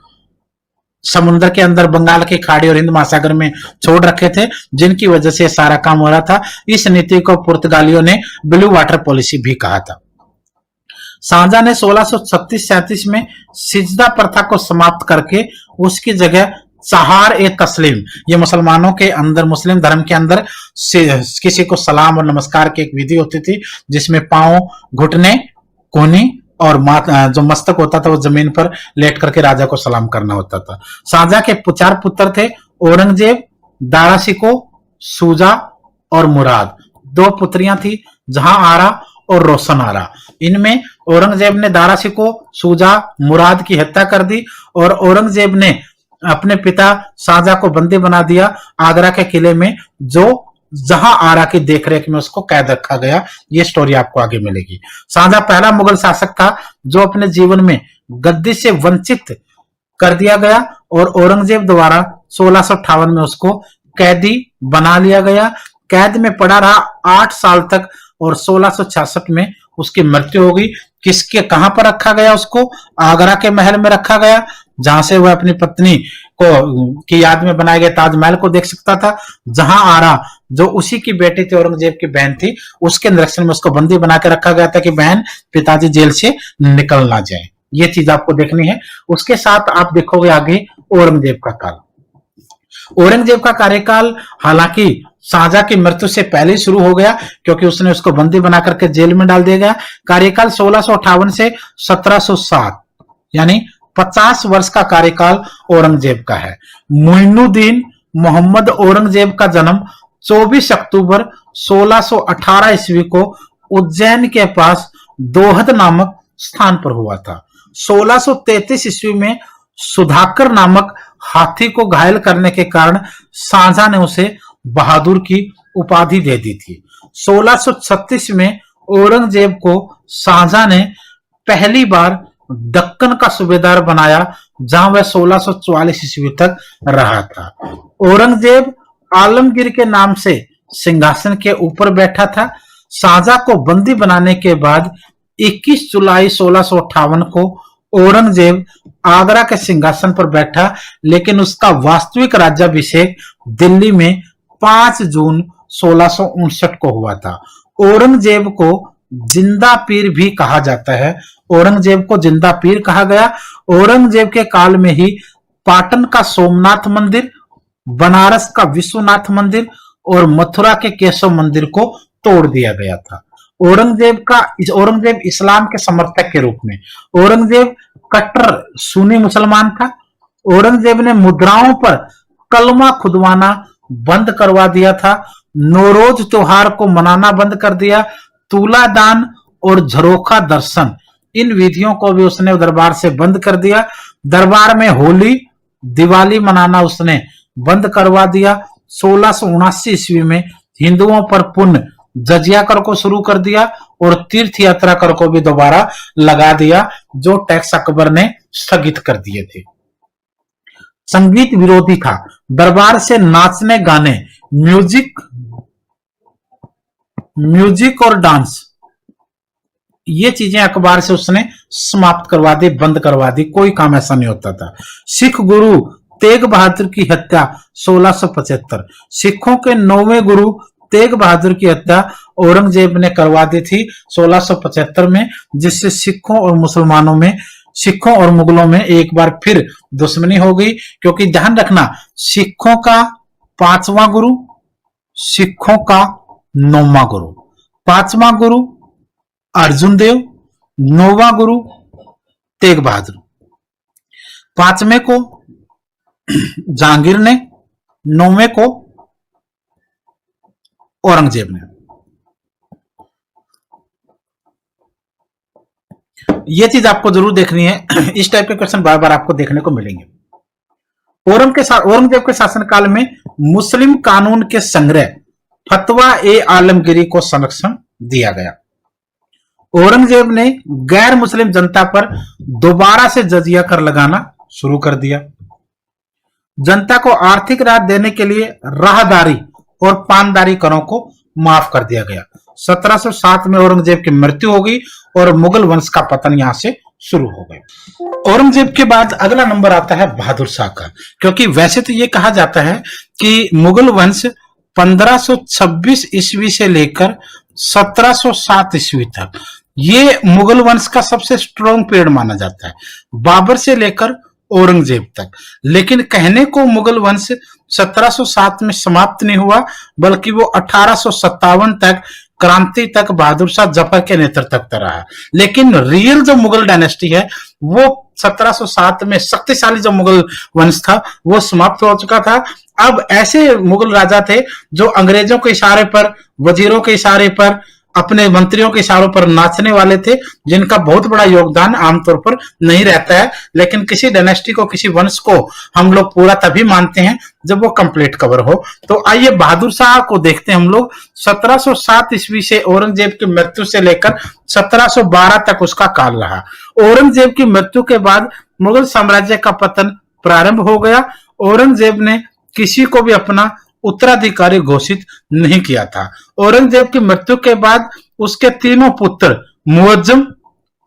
समुद्र के अंदर बंगाल की खाड़ी और हिंद महासागर में छोड़ रखे थे, जिनकी वजह से सारा काम हो रहा था। इस नीति को पुर्तगालियों ने ब्लू वाटर पॉलिसी भी कहा था। शाहजहां ने 1636-37 में सिजदा प्रथा को समाप्त करके उसकी जगह सहार ए तस्लीम, ये मुसलमानों के अंदर, मुस्लिम धर्म के अंदर किसी को सलाम और नमस्कार की एक विधि होती थी जिसमें पांव, घुटने, कोहनी और जो मस्तक होता था वो जमीन पर लेट करके राजा को सलाम करना होता था। शाहजहां के 4 पुत्र थे, औरंगजेब, दाराशिको, सूजा और मुराद। 2 पुत्रियां थी, जहां आरा और रोशन आरा। इनमें औरंगजेब ने दाराशिको, सूजा, मुराद की हत्या कर दी और औरंगजेब ने अपने पिता शाहजहां को बंदी बना दिया आगरा के किले में, जो जहां आरा की देखरेख में उसको कैद रखा गया। ये स्टोरी आपको आगे मिलेगी। शाहजहां पहला मुगल शासक था जो अपने जीवन में गद्दी से वंचित कर दिया गया और औरंगजेब द्वारा 1658 में उसको कैदी बना लिया गया। कैद में पड़ा रहा 8 साल तक और 1666 में उसकी मृत्यु हो गई। किसके कहां पर रखा गया? उसको आगरा के महल में रखा गया, जहां से वह अपनी पत्नी को की याद में बनाए गए ताजमहल को देख सकता था। जहां आरा, जो उसी की बेटी थी, औरंगजेब की बहन थी, उसके निरीक्षण में उसको बंदी बना के रखा गया था कि बहन पिताजी जेल से निकल ना जाए। ये चीज आपको देखनी है। उसके साथ आप देखोगे आगे औरंगजेब का काल। औरंगजेब का कार्यकाल हालांकि शाहजहां की मृत्यु से पहले ही शुरू हो गया, क्योंकि उसने उसको बंदी बना करके जेल में डाल दिया गया। कार्यकाल 1658 से 1707, यानी 50 वर्ष का कार्यकाल औरंगजेब का है। मोइनुद्दीन मोहम्मद औरंगजेब का जन्म 24 अक्टूबर 1618 ईस्वी को उज्जैन के पास दोहद नामक स्थान पर हुआ था। 1633 ईस्वी में सुधाकर नामक हाथी को घायल करने के कारण शाहजहां ने उसे बहादुर की उपाधि दे दी थी। 1636 में औरंगजेब को शाहजहां ने पहली बार दक्कन का सूबेदार बनाया, जहां वह 1644 ईस्वी तक रहा था। औरंगजेब आलमगीर के नाम से सिंहासन के ऊपर बैठा था। शाहजहां को बंदी बनाने के बाद 21 जुलाई 1658 को औरंगजेब आगरा के सिंहासन पर बैठा, लेकिन उसका वास्तविक राज्याभिषेक दिल्ली में 5 जून 1659 को हुआ था। औरंगजेब को जिंदा पीर भी कहा जाता है। औरंगजेब को जिंदा पीर कहा गया। औरंगजेब के काल में ही पाटन का सोमनाथ मंदिर, बनारस का विश्वनाथ मंदिर और मथुरा के केशव मंदिर को तोड़ दिया गया था। औरंगजेब इस्लाम के समर्थक के रूप में, औरंगजेब कट्टर सुन्नी मुसलमान था। औरंगजेब ने मुद्राओं पर कलमा खुदवाना बंद करवा दिया था। नौरोज त्योहार को मनाना बंद कर दिया। तुलादान और झरोखा दर्शन, इन विधियों को भी उसने दरबार से बंद कर दिया। दरबार में होली दिवाली मनाना उसने बंद करवा दिया। 1679 ईस्वी में हिंदुओं पर पुनः जजिया कर को शुरू कर दिया और तीर्थ यात्रा कर को भी दोबारा लगा दिया, जो टैक्स अकबर ने स्थगित कर दिए थे। संगीत विरोधी था, दरबार से नाचने गाने, म्यूजिक और डांस, ये चीजें अखबार से उसने समाप्त करवा दी, बंद करवा दी, कोई काम ऐसा नहीं होता था। सिख गुरु तेग बहादुर की हत्या 1675, सिखों के 9वें गुरु तेग बहादुर की हत्या औरंगजेब ने करवा दी थी 1675 में, जिससे सिखों और मुसलमानों में, सिखों और मुगलों में एक बार फिर दुश्मनी हो गई। क्योंकि ध्यान रखना, सिखों का 5वां गुरु, सिखों का 9वां गुरु, 5वां गुरु अर्जुन देव, 9वां गुरु तेग बहादुर, 5वें को जहांगीर ने, 9वें को औरंगजेब ने। यह चीज आपको जरूर देखनी है, इस टाइप के क्वेश्चन बार बार आपको देखने को मिलेंगे। औरंगजेब के शासनकाल में मुस्लिम कानून के संग्रह फतवा ए आलमगीरी को संरक्षण दिया गया। औरंगजेब ने गैर मुस्लिम जनता पर दोबारा से जजिया कर लगाना शुरू कर दिया। जनता को आर्थिक राहत देने के लिए राहदारी और पानदारी करों को माफ कर दिया गया। 1707 में औरंगजेब की मृत्यु हो गई और मुगल वंश का पतन यहां से शुरू हो गया। औरंगजेब के बाद अगला नंबर आता है बहादुर शाह का, क्योंकि वैसे तो यह कहा जाता है कि मुगल वंश 1526 ईस्वी से लेकर 1707 ईस्वी तक ये मुगल वंश का सबसे स्ट्रॉन्ग पीरियड माना जाता है, बाबर से लेकर औरंगजेब तक। लेकिन कहने को मुगल वंश 1707 में समाप्त नहीं हुआ, बल्कि वो 1857 तक, क्रांति तक बहादुर शाह जफर के नेतृत्व तक रहा। लेकिन रियल जो मुगल डायनेस्टी है वो 1707 में शक्तिशाली जो मुगल वंश था वो समाप्त हो चुका था। अब ऐसे मुगल राजा थे जो अंग्रेजों के इशारे पर, वजीरों के इशारे पर, अपने मंत्रियों के इशारों पर नाचने वाले थे, जिनका बहुत बड़ा योगदान आमतौर पर नहीं रहता है। लेकिन किसी डायनेस्टी को, किसी वंश को हम लोग पूरा तभी मानते हैं जब वो कंप्लीट कवर हो। तो आइए बहादुर शाह को देखते हैं हम लोग। 1707 ईस्वी से औरंगजेब की मृत्यु से लेकर 1712 तक उसका काल रहा। औरंगजेब की मृत्यु के बाद मुगल साम्राज्य का पतन प्रारंभ हो गया। औरंगजेब ने किसी को भी अपना उत्तराधिकारी घोषित नहीं किया था। औरंगजेब की मृत्यु के बाद उसके तीनों पुत्र मुअज्जम,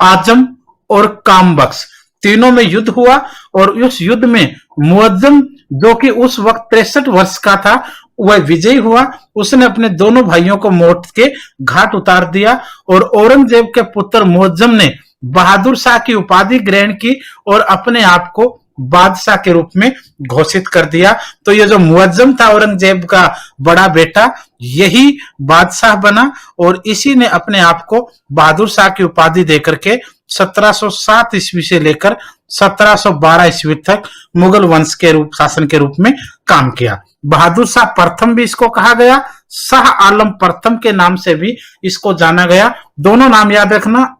आजम और कामबख्श, तीनों में युद्ध हुआ और उस युद्ध में मुअज्जम, जो कि उस वक्त 63 वर्ष का था, वह विजयी हुआ। उसने अपने दोनों भाइयों को मौत के घाट उतार दिया और औरंगजेब के पुत्र मुअज्जम ने बहादुर शाह की उपाधि ग्रहण की और अपने आप को बादशाह के रूप में घोषित कर दिया। तो ये जो मुअज्जम था औरंगजेब का बड़ा बेटा, यही बादशाह बना और इसी ने अपने आप को बहादुर शाह की उपाधि देकर के 1707 ईस्वी से लेकर 1712 ईस्वी तक मुगल वंश के रूप, शासन के रूप में काम किया। बहादुर शाह प्रथम भी इसको कहा गया, शाह आलम प्रथम के नाम से भी इसको जाना गया। दोनों नाम याद रखना,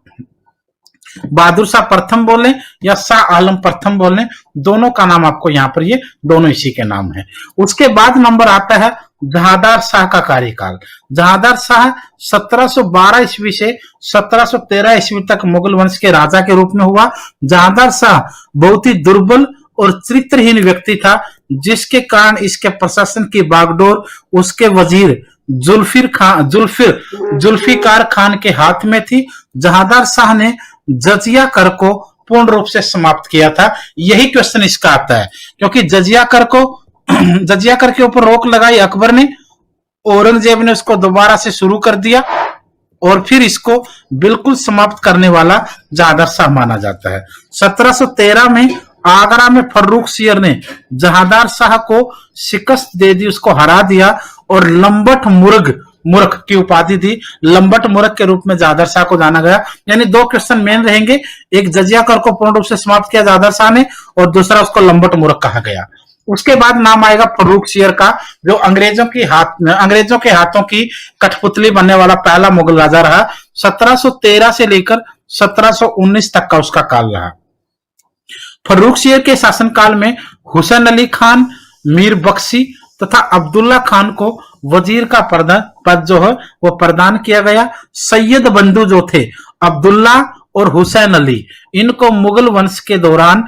बहादुर शाह प्रथम बोले या शाह आलम प्रथम बोले, दोनों का नाम आपको यहाँ पर, ये दोनों इसी के नाम है। उसके बाद नंबर आता है जहांदार शाह का कार्यकाल। जहांदार शाह 1712 ईस्वी से 1713 ईस्वी तक मुगल वंश के राजा के रूप में हुआ। जहांदार शाह बहुत ही दुर्बल और चरित्रहीन व्यक्ति था, जिसके कारण इसके प्रशासन की बागडोर उसके वजीर जुल्फिकार खान के हाथ में थी। जहांदार शाह ने जजिया कर को पूर्ण रूप से समाप्त किया था। यही क्वेश्चन इसका आता है, क्योंकि जजिया कर के ऊपर रोक लगाई अकबर ने, औरंगजेब ने उसको दोबारा से शुरू कर दिया और फिर इसको बिल्कुल समाप्त करने वाला जहांदार शाह माना जाता है। 1713 में आगरा में फर्रुख सियर ने जहांदार शाह को शिकस्त दे दी, उसको हरा दिया और लंबट मूर्ख की उपाधि दी। लंबट मूर्ख के रूप में जहांदार शाह को जाना गया। यानी दो क्वेश्चन मेन रहेंगे, एक जजिया कर को पूर्ण रूप से समाप्त किया जहांदार शाह ने और दूसरा उसको लंबट मूर्ख कहा गया। उसके बाद नाम आएगा फर्रुख सियर का, जो अंग्रेजों के हाथों की कठपुतली बनने वाला पहला मुगल राजा रहा। 1713 से लेकर 1719 तक का उसका काल रहा। फर्रुख सियर के शासनकाल में हुसैन अली खान, मीर बख्शी तथा अब्दुल्ला खान को वजीर का पद जो है वो प्रदान किया गया। सैयद बंधु जो थे अब्दुल्ला और हुसैन अली, इनको मुगल वंश के दौरान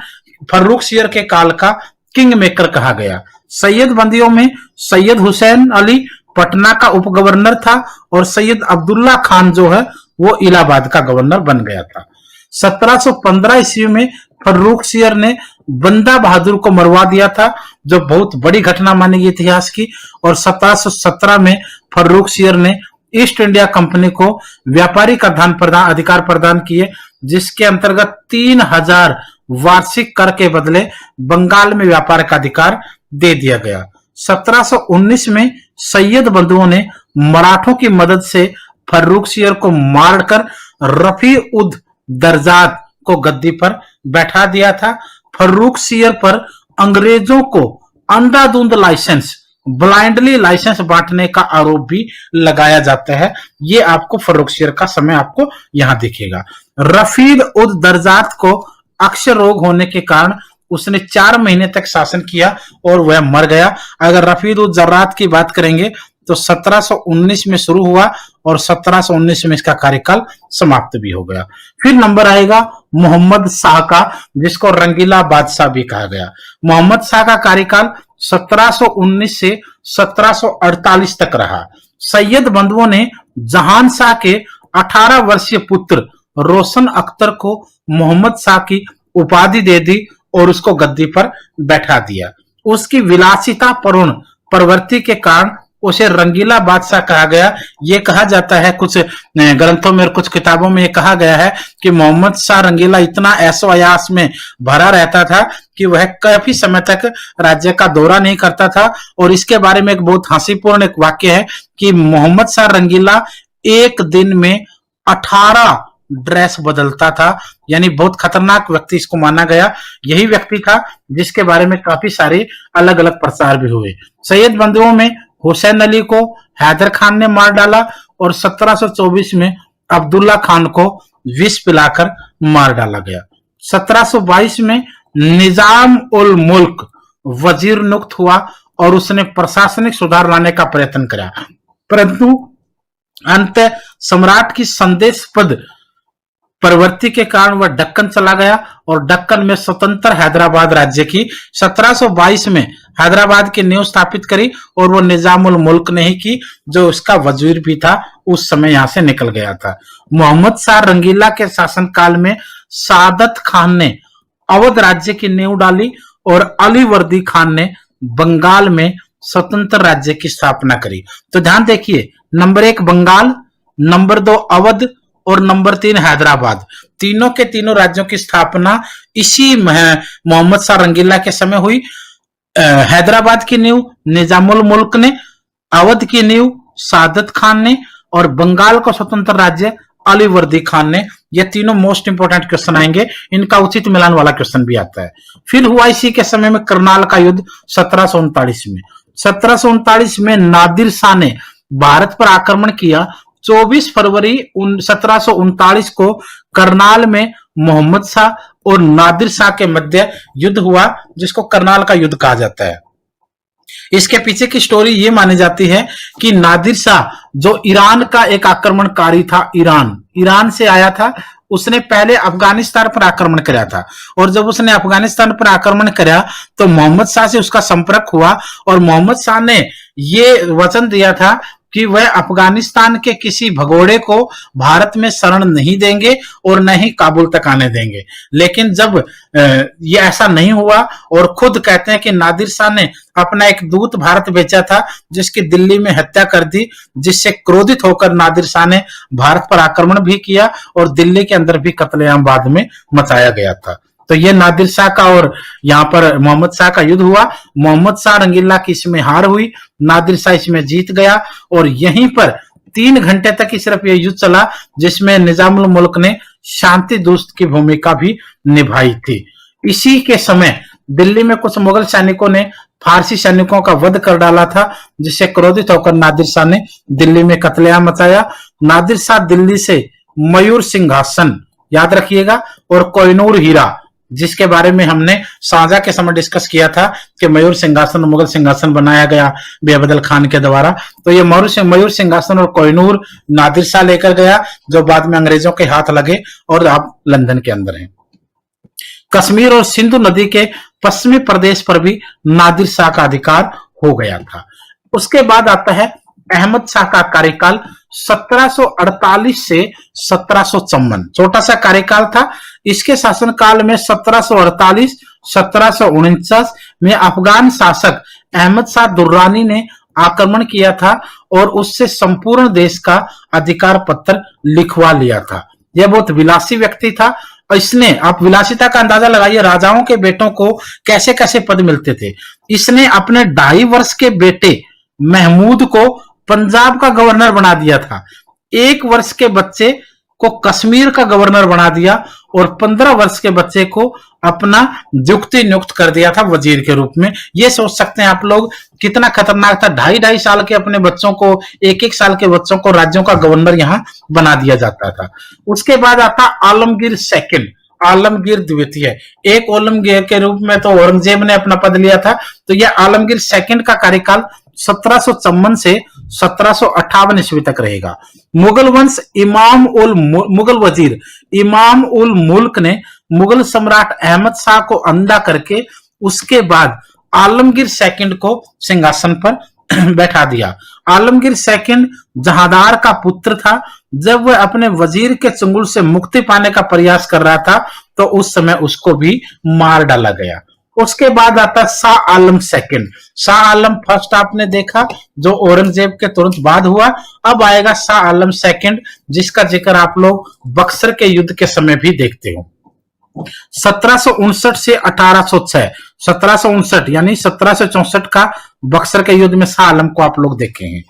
फर्रुखसियर के काल का किंग मेकर कहा गया। सैयद बंदियों में सैयद हुसैन अली पटना का उप गवर्नर था और सैयद अब्दुल्ला खान जो है वो इलाहाबाद का गवर्नर बन गया था। 1715 ईस्वी में फर्रुखसियर ने बंदा बहादुर को मरवा दिया था, जो बहुत बड़ी घटना मानी गई इतिहास की। और 1717 में फर्रुखसियर ने ईस्ट इंडिया कंपनी को व्यापारिक अधिकार प्रदान किए, जिसके अंतर्गत 3000 वार्षिक कर के बदले बंगाल में व्यापार का अधिकार दे दिया गया। 1719 में सैयद बंधुओं ने मराठों की मदद से फर्रुखसियर को मारकर रफी उद दर्जात को गद्दी पर बैठा दिया था। फर्रुखसियर पर अंग्रेजों को अंधाधुंध लाइसेंस, ब्लाइंडली लाइसेंस बांटने का आरोप भी लगाया जाता है। ये आपको फर्रुखसियर का समय आपको यहां दिखेगा। रफीद उद दर्जात को अक्षय रोग होने के कारण उसने 4 महीने तक शासन किया और वह मर गया। अगर रफीद उद दर्जात की बात करेंगे तो 1719 में शुरू हुआ और 1719 में इसका कार्यकाल समाप्त भी हो गया। फिर नंबर आएगा मोहम्मद शाह का, जिसको रंगीला बादशाह भी कहा गया। मोहम्मद शाह का कार्यकाल 1719 से 1748 तक रहा। सैयद बंधुओं ने जहान शाह के 18 वर्षीय पुत्र रोशन अख्तर को मोहम्मद शाह की उपाधि दे दी और उसको गद्दी पर बैठा दिया। उसकी विलासिता पूर्ण प्रवृत्ति के कारण उसे रंगीला बादशाह कहा गया। ये कहा जाता है, कुछ ग्रंथों में और कुछ किताबों में ये कहा गया है कि मोहम्मद शाह रंगीला इतना ऐशो अयास में भरा रहता था कि वह काफी समय तक राज्य का दौरा नहीं करता था। और इसके बारे में एक बहुत हंसीपूर्ण एक वाक्य है कि मोहम्मद शाह रंगीला एक दिन में 18 ड्रेस बदलता था, यानी बहुत खतरनाक व्यक्ति इसको माना गया। यही व्यक्ति था जिसके बारे में काफी सारे अलग अलग प्रचार भी हुए। सैयद बंधुओं में हुसैन अली को हैदर खान ने मार डाला और 1724 में अब्दुल्ला खान को विष पिलाकर मार डाला गया। 1722 में निजाम उल मुल्क वजीर नियुक्त हुआ और उसने प्रशासनिक सुधार लाने का प्रयत्न किया, परंतु अंत सम्राट की संदेशपद प्रवृत्ति के कारण वह दक्कन चला गया और दक्कन में स्वतंत्र हैदराबाद राज्य की 1722 में हैदराबाद की नींव स्थापित करी और वो निजामुल मुल्क ने ही की, जो उसका वजीर भी था उस समय यहां से निकल गया था। मोहम्मद शाह रंगीला के शासनकाल में सादत खान ने अवध राज्य की नींव डाली और अलीवर्दी खान ने बंगाल में स्वतंत्र राज्य की स्थापना करी। तो ध्यान देखिए, नंबर 1 बंगाल, नंबर 2 अवध और नंबर 3 हैदराबाद, तीनों के तीनों राज्यों की स्थापना इसी मोहम्मद शाह रंगीला के समय हुई। हैदराबाद की नींव निजामुल मुल्क ने, अवध की नींव सादत खान ने और बंगाल को स्वतंत्र राज्य अलीवर्दी खान ने। ये तीनों मोस्ट इंपोर्टेंट क्वेश्चन आएंगे, इनका उचित मिलान वाला क्वेश्चन भी आता है। फिर हुआ इसी के समय में करनाल का युद्ध 1739 में। 1739 में नादिर शाह ने भारत पर आक्रमण किया। 24 फरवरी 1739 को करनाल में मोहम्मद शाह और नादिर शाह के मध्य युद्ध हुआ, जिसको करनाल का युद्ध कहा जाता है। इसके पीछे की स्टोरी ये मानी जाती है कि नादिर शाह जो ईरान का एक आक्रमणकारी था, ईरान से आया था, उसने पहले अफगानिस्तान पर आक्रमण किया था और जब उसने अफगानिस्तान पर आक्रमण किया तो मोहम्मद शाह से उसका संपर्क हुआ और मोहम्मद शाह ने ये वचन दिया था कि वह अफगानिस्तान के किसी भगोड़े को भारत में शरण नहीं देंगे और न ही काबुल तक आने देंगे। लेकिन जब ये ऐसा नहीं हुआ और खुद कहते हैं कि नादिर शाह ने अपना एक दूत भारत भेजा था जिसकी दिल्ली में हत्या कर दी, जिससे क्रोधित होकर नादिर शाह ने भारत पर आक्रमण भी किया और दिल्ली के अंदर भी कत्लेआम बाद में मचाया गया था। तो ये नादिर शाह का और यहाँ पर मोहम्मद शाह का युद्ध हुआ। मोहम्मद शाह रंगीला की इसमें हार हुई, नादिर शाह इसमें जीत गया और यहीं पर 3 घंटे तक ही सिर्फ ये युद्ध चला, जिसमें निजामुल मुल्क ने शांति दूत की भूमिका भी निभाई थी। इसी के समय दिल्ली में कुछ मुगल सैनिकों ने फारसी सैनिकों का वध कर डाला था, जिससे क्रोधित होकर नादिर शाह ने दिल्ली में कत्लेआम मचाया। नादिर शाह दिल्ली से मयूर सिंहासन, याद रखिएगा, और कोहिनूर हीरा जिसके बारे में हमने साझा के समय डिस्कस किया था कि मयूर सिंहासन मुगल सिंहासन बनाया गया बेबदल खान के द्वारा। तो ये मयूर सिंहासन और कोहिनूर नादिर शाह लेकर गया, जो बाद में अंग्रेजों के हाथ लगे और अब लंदन के अंदर है। कश्मीर और सिंधु नदी के पश्चिमी प्रदेश पर भी नादिर शाह का अधिकार हो गया था। उसके बाद आता है अहमद शाह का कार्यकाल 1748 से 1754। छोटा सा कार्यकाल था। इसके शासनकाल में 1748-1749 में अफगान शासक अहमद शाह दुर्रानी ने आक्रमण किया था और उससे संपूर्ण देश का अधिकार पत्र लिखवा लिया था। यह बहुत विलासी व्यक्ति था। इसने, आप विलासिता का अंदाजा लगाइए, राजाओं के बेटों को कैसे कैसे पद मिलते थे। इसने अपने 2.5 वर्ष के बेटे महमूद को पंजाब का गवर्नर बना दिया था। 1 वर्ष के बच्चे को कश्मीर का गवर्नर बना दिया और 15 वर्ष के बच्चे को अपना नियुक्त कर दिया था वजीर के रूप में। ये सोच सकते हैं आप लोग कितना खतरनाक था। 2.5 साल के अपने बच्चों को, 1 साल के बच्चों को राज्यों का गवर्नर यहां बना दिया जाता था। उसके बाद आता आलमगीर सेकंड, आलमगीर द्वितीय। एक आलमगीर के रूप में तो औरंगजेब ने अपना पद लिया था, तो यह आलमगीर सेकंड का कार्यकाल 1754 से 1758 ईस्वी तक रहेगा। मुगल वंश मुगल वजीर इमाम उल मुल्क ने मुगल सम्राट अहमद शाह को अंधा करके उसके बाद आलमगीर सेकंड को सिंहासन पर बैठा दिया। आलमगीर सेकंड जहांदार का पुत्र था। जब वह अपने वजीर के चंगुल से मुक्ति पाने का प्रयास कर रहा था तो उस समय उसको भी मार डाला गया। उसके बाद आता शाह आलम सेकंड। शाह आलम फर्स्ट आपने देखा जो औरंगजेब के तुरंत बाद हुआ। अब आएगा शाह आलम सेकंड, जिसका जिक्र आप लोग बक्सर के युद्ध के समय भी देखते हो। 1759 से 1806, 1759 यानी 1764 का बक्सर के युद्ध में शाह आलम को आप लोग देखे हैं।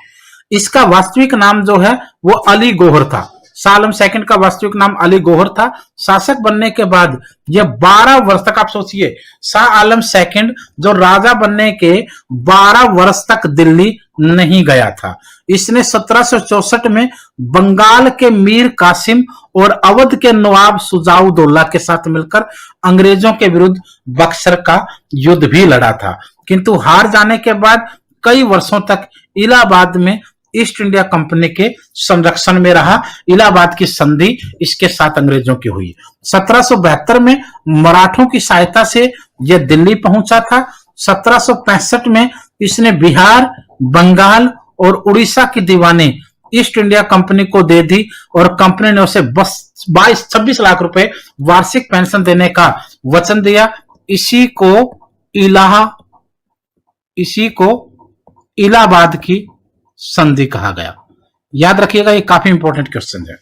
इसका वास्तविक नाम जो है वो अली गौहर था। शाह आलम सेकंड का वास्तविक नाम अली गौहर था। शासक बनने के बाद यह 12 वर्ष तक, आप सोचिए, शाह आलम सेकंड जो राजा बनने के 12 वर्ष तक दिल्ली नहीं गया था। इसने 1764 में बंगाल के मीर कासिम और अवध के नवाब सुजाउद्दौला के साथ मिलकर अंग्रेजों के विरुद्ध बक्सर का युद्ध भी लड़ा था, किंतु हार जाने के बाद कई वर्षों तक इलाहाबाद में ईस्ट इंडिया कंपनी के संरक्षण में रहा। इलाहाबाद की संधि इसके साथ अंग्रेजों की हुई। 1772 में मराठों की सहायता से यह दिल्ली पहुंचा था। 1765 में इसने बिहार, बंगाल और उड़ीसा की दीवानी ईस्ट इंडिया कंपनी को दे दी और कंपनी ने उसे 26 लाख रुपए वार्षिक पेंशन देने का वचन दिया। इसी को इलाहाबाद की संधि कहा गया। याद रखिएगा, ये काफी इंपॉर्टेंट क्वेश्चन है।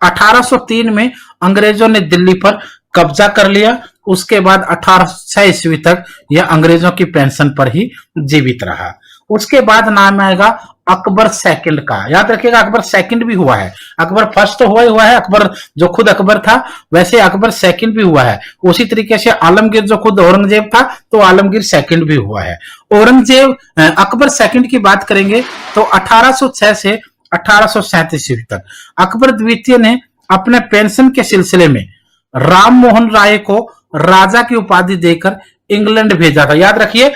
1803 में अंग्रेजों ने दिल्ली पर कब्जा कर लिया। उसके बाद 1806 ईस्वी तक यह अंग्रेजों की पेंशन पर ही जीवित रहा। उसके बाद नाम आएगा अकबर सेकंड का। याद रखिएगा, अकबर सेकंड भी हुआ है। अकबर फर्स्ट तो हुआ है, अकबर जो खुद अकबर था, वैसे अकबर सेकंड भी हुआ है। उसी तरीके से आलमगीर जो खुद औरंगजेब था तो आलमगीर सेकंड भी हुआ है। अकबर सेकंड की बात करेंगे तो 1806 से 1837 ईस्वी तक अकबर द्वितीय ने अपने पेंशन के सिलसिले में राम मोहन राय को राजा की उपाधि देकर इंग्लैंड भेजा था। याद रखिए,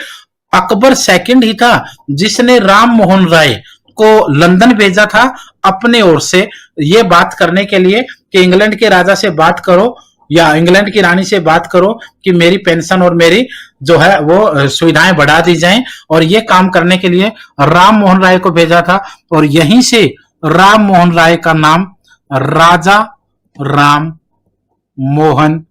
अकबर सेकंड ही था जिसने राम मोहन राय को लंदन भेजा था अपने ओर से यह बात करने के लिए कि इंग्लैंड के राजा से बात करो या इंग्लैंड की रानी से बात करो कि मेरी पेंशन और मेरी जो है वो सुविधाएं बढ़ा दी जाएं। और ये काम करने के लिए राम मोहन राय को भेजा था और यहीं से राम मोहन राय का नाम राजा राम मोहन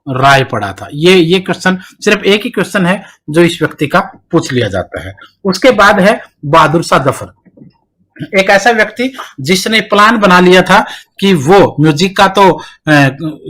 राय पड़ा था। ये क्वेश्चन, सिर्फ एक ही क्वेश्चन है जो इस व्यक्ति का पूछ लिया जाता है। उसके बाद है बहादुर शाह जफर, एक ऐसा व्यक्ति जिसने प्लान बना लिया था कि वो म्यूजिक का तो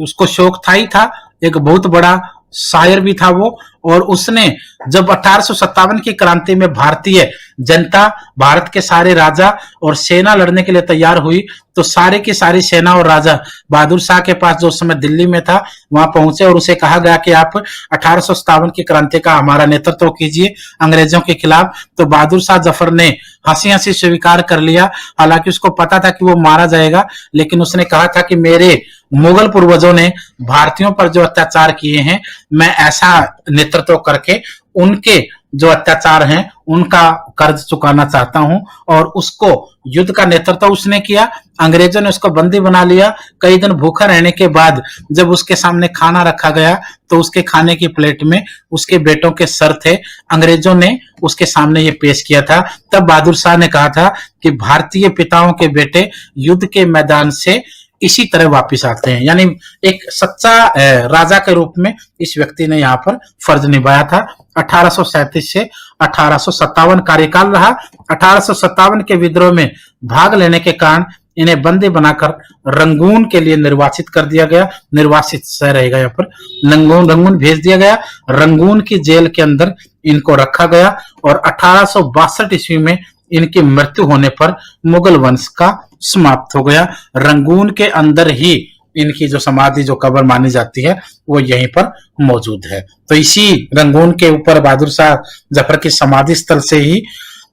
उसको शौक था ही था, एक बहुत बड़ा शायर भी था वो। और उसने जब 1857 की क्रांति में भारतीय जनता, भारत के सारे राजा और सेना लड़ने के लिए तैयार हुई तो सारे की सारी सेना और राजा बहादुर शाह के पास जो उस समय दिल्ली में था वहां पहुंचे और उसे कहा गया कि आप 1857 की क्रांति का हमारा नेतृत्व कीजिए अंग्रेजों के खिलाफ। तो बहादुर शाह जफर ने हंसी हंसी स्वीकार कर लिया। हालांकि उसको पता था कि वो मारा जाएगा, लेकिन उसने कहा था कि मेरे मुगल पूर्वजों ने भारतीयों पर जो अत्याचार किए हैं, मैं ऐसा नेतृत्व करके उनके जो अत्याचार हैं उनका कर्ज चुकाना चाहता हूं। और उसको युद्ध का नेतृत्व उसने किया, अंग्रेजों ने उसको बंदी बना लिया। कई दिन भूखा रहने के बाद जब उसके सामने खाना रखा गया तो उसके खाने की प्लेट में उसके बेटों के सर थे। अंग्रेजों ने उसके सामने ये पेश किया था। तब बहादुर शाह ने कहा था कि भारतीय पिताओं के बेटे युद्ध के मैदान से इसी तरह वापस आते हैं। यानी एक सच्चा राजा के रूप में इस व्यक्ति ने यहाँ पर फर्ज निभाया था। 1837 से 1857 कार्यकाल रहा। 1857 के विद्रोह में भाग लेने के कारण इन्हें बंदी बनाकर रंगून के लिए निर्वासित कर दिया गया। निर्वासित शहर रहेगा यहाँ पर, रंगून भेज दिया गया। रंगून की जेल के अंदर इनको रखा गया और 1862 ईस्वी में इनकी मृत्यु होने पर मुगल वंश का समाप्त हो गया। रंगून के अंदर ही इनकी जो समाधि, जो कब्र मानी जाती है, वो यहीं पर मौजूद है। तो इसी रंगून के ऊपर बहादुर शाह जफर की समाधि स्थल से ही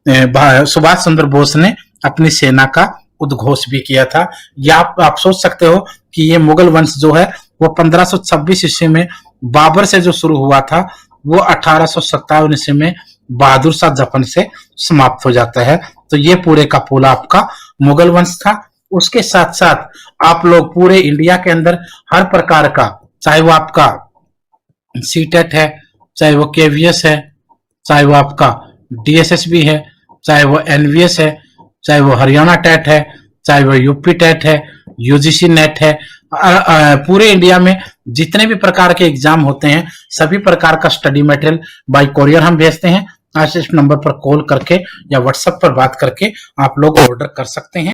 सुभाष चंद्र बोस ने अपनी सेना का उद्घोष भी किया था। या आप सोच सकते हो कि ये मुगल वंश जो है वो 1526 ईस्वी में बाबर से जो शुरू हुआ था वो 1857 ईस्वी में बहादुर शाह जफर से समाप्त हो जाता है। तो ये पूरे का पूरा आपका मुगल वंश था। उसके साथ साथ आप लोग पूरे इंडिया के अंदर हर प्रकार का, चाहे वो आपका सीटेट है, चाहे वो केवीएस है, चाहे वो आपका डीएसएसबी है, चाहे वो एनवीएस है, चाहे वो हरियाणा टेट है, चाहे वो यूपी टेट है, यूजीसी नेट है, पूरे इंडिया में जितने भी प्रकार के एग्जाम होते हैं सभी प्रकार का स्टडी मटेरियल बाय कोरियर हम भेजते हैं। आज इस नंबर पर कॉल करके या व्हाट्सएप पर बात करके आप लोग ऑर्डर कर सकते हैं।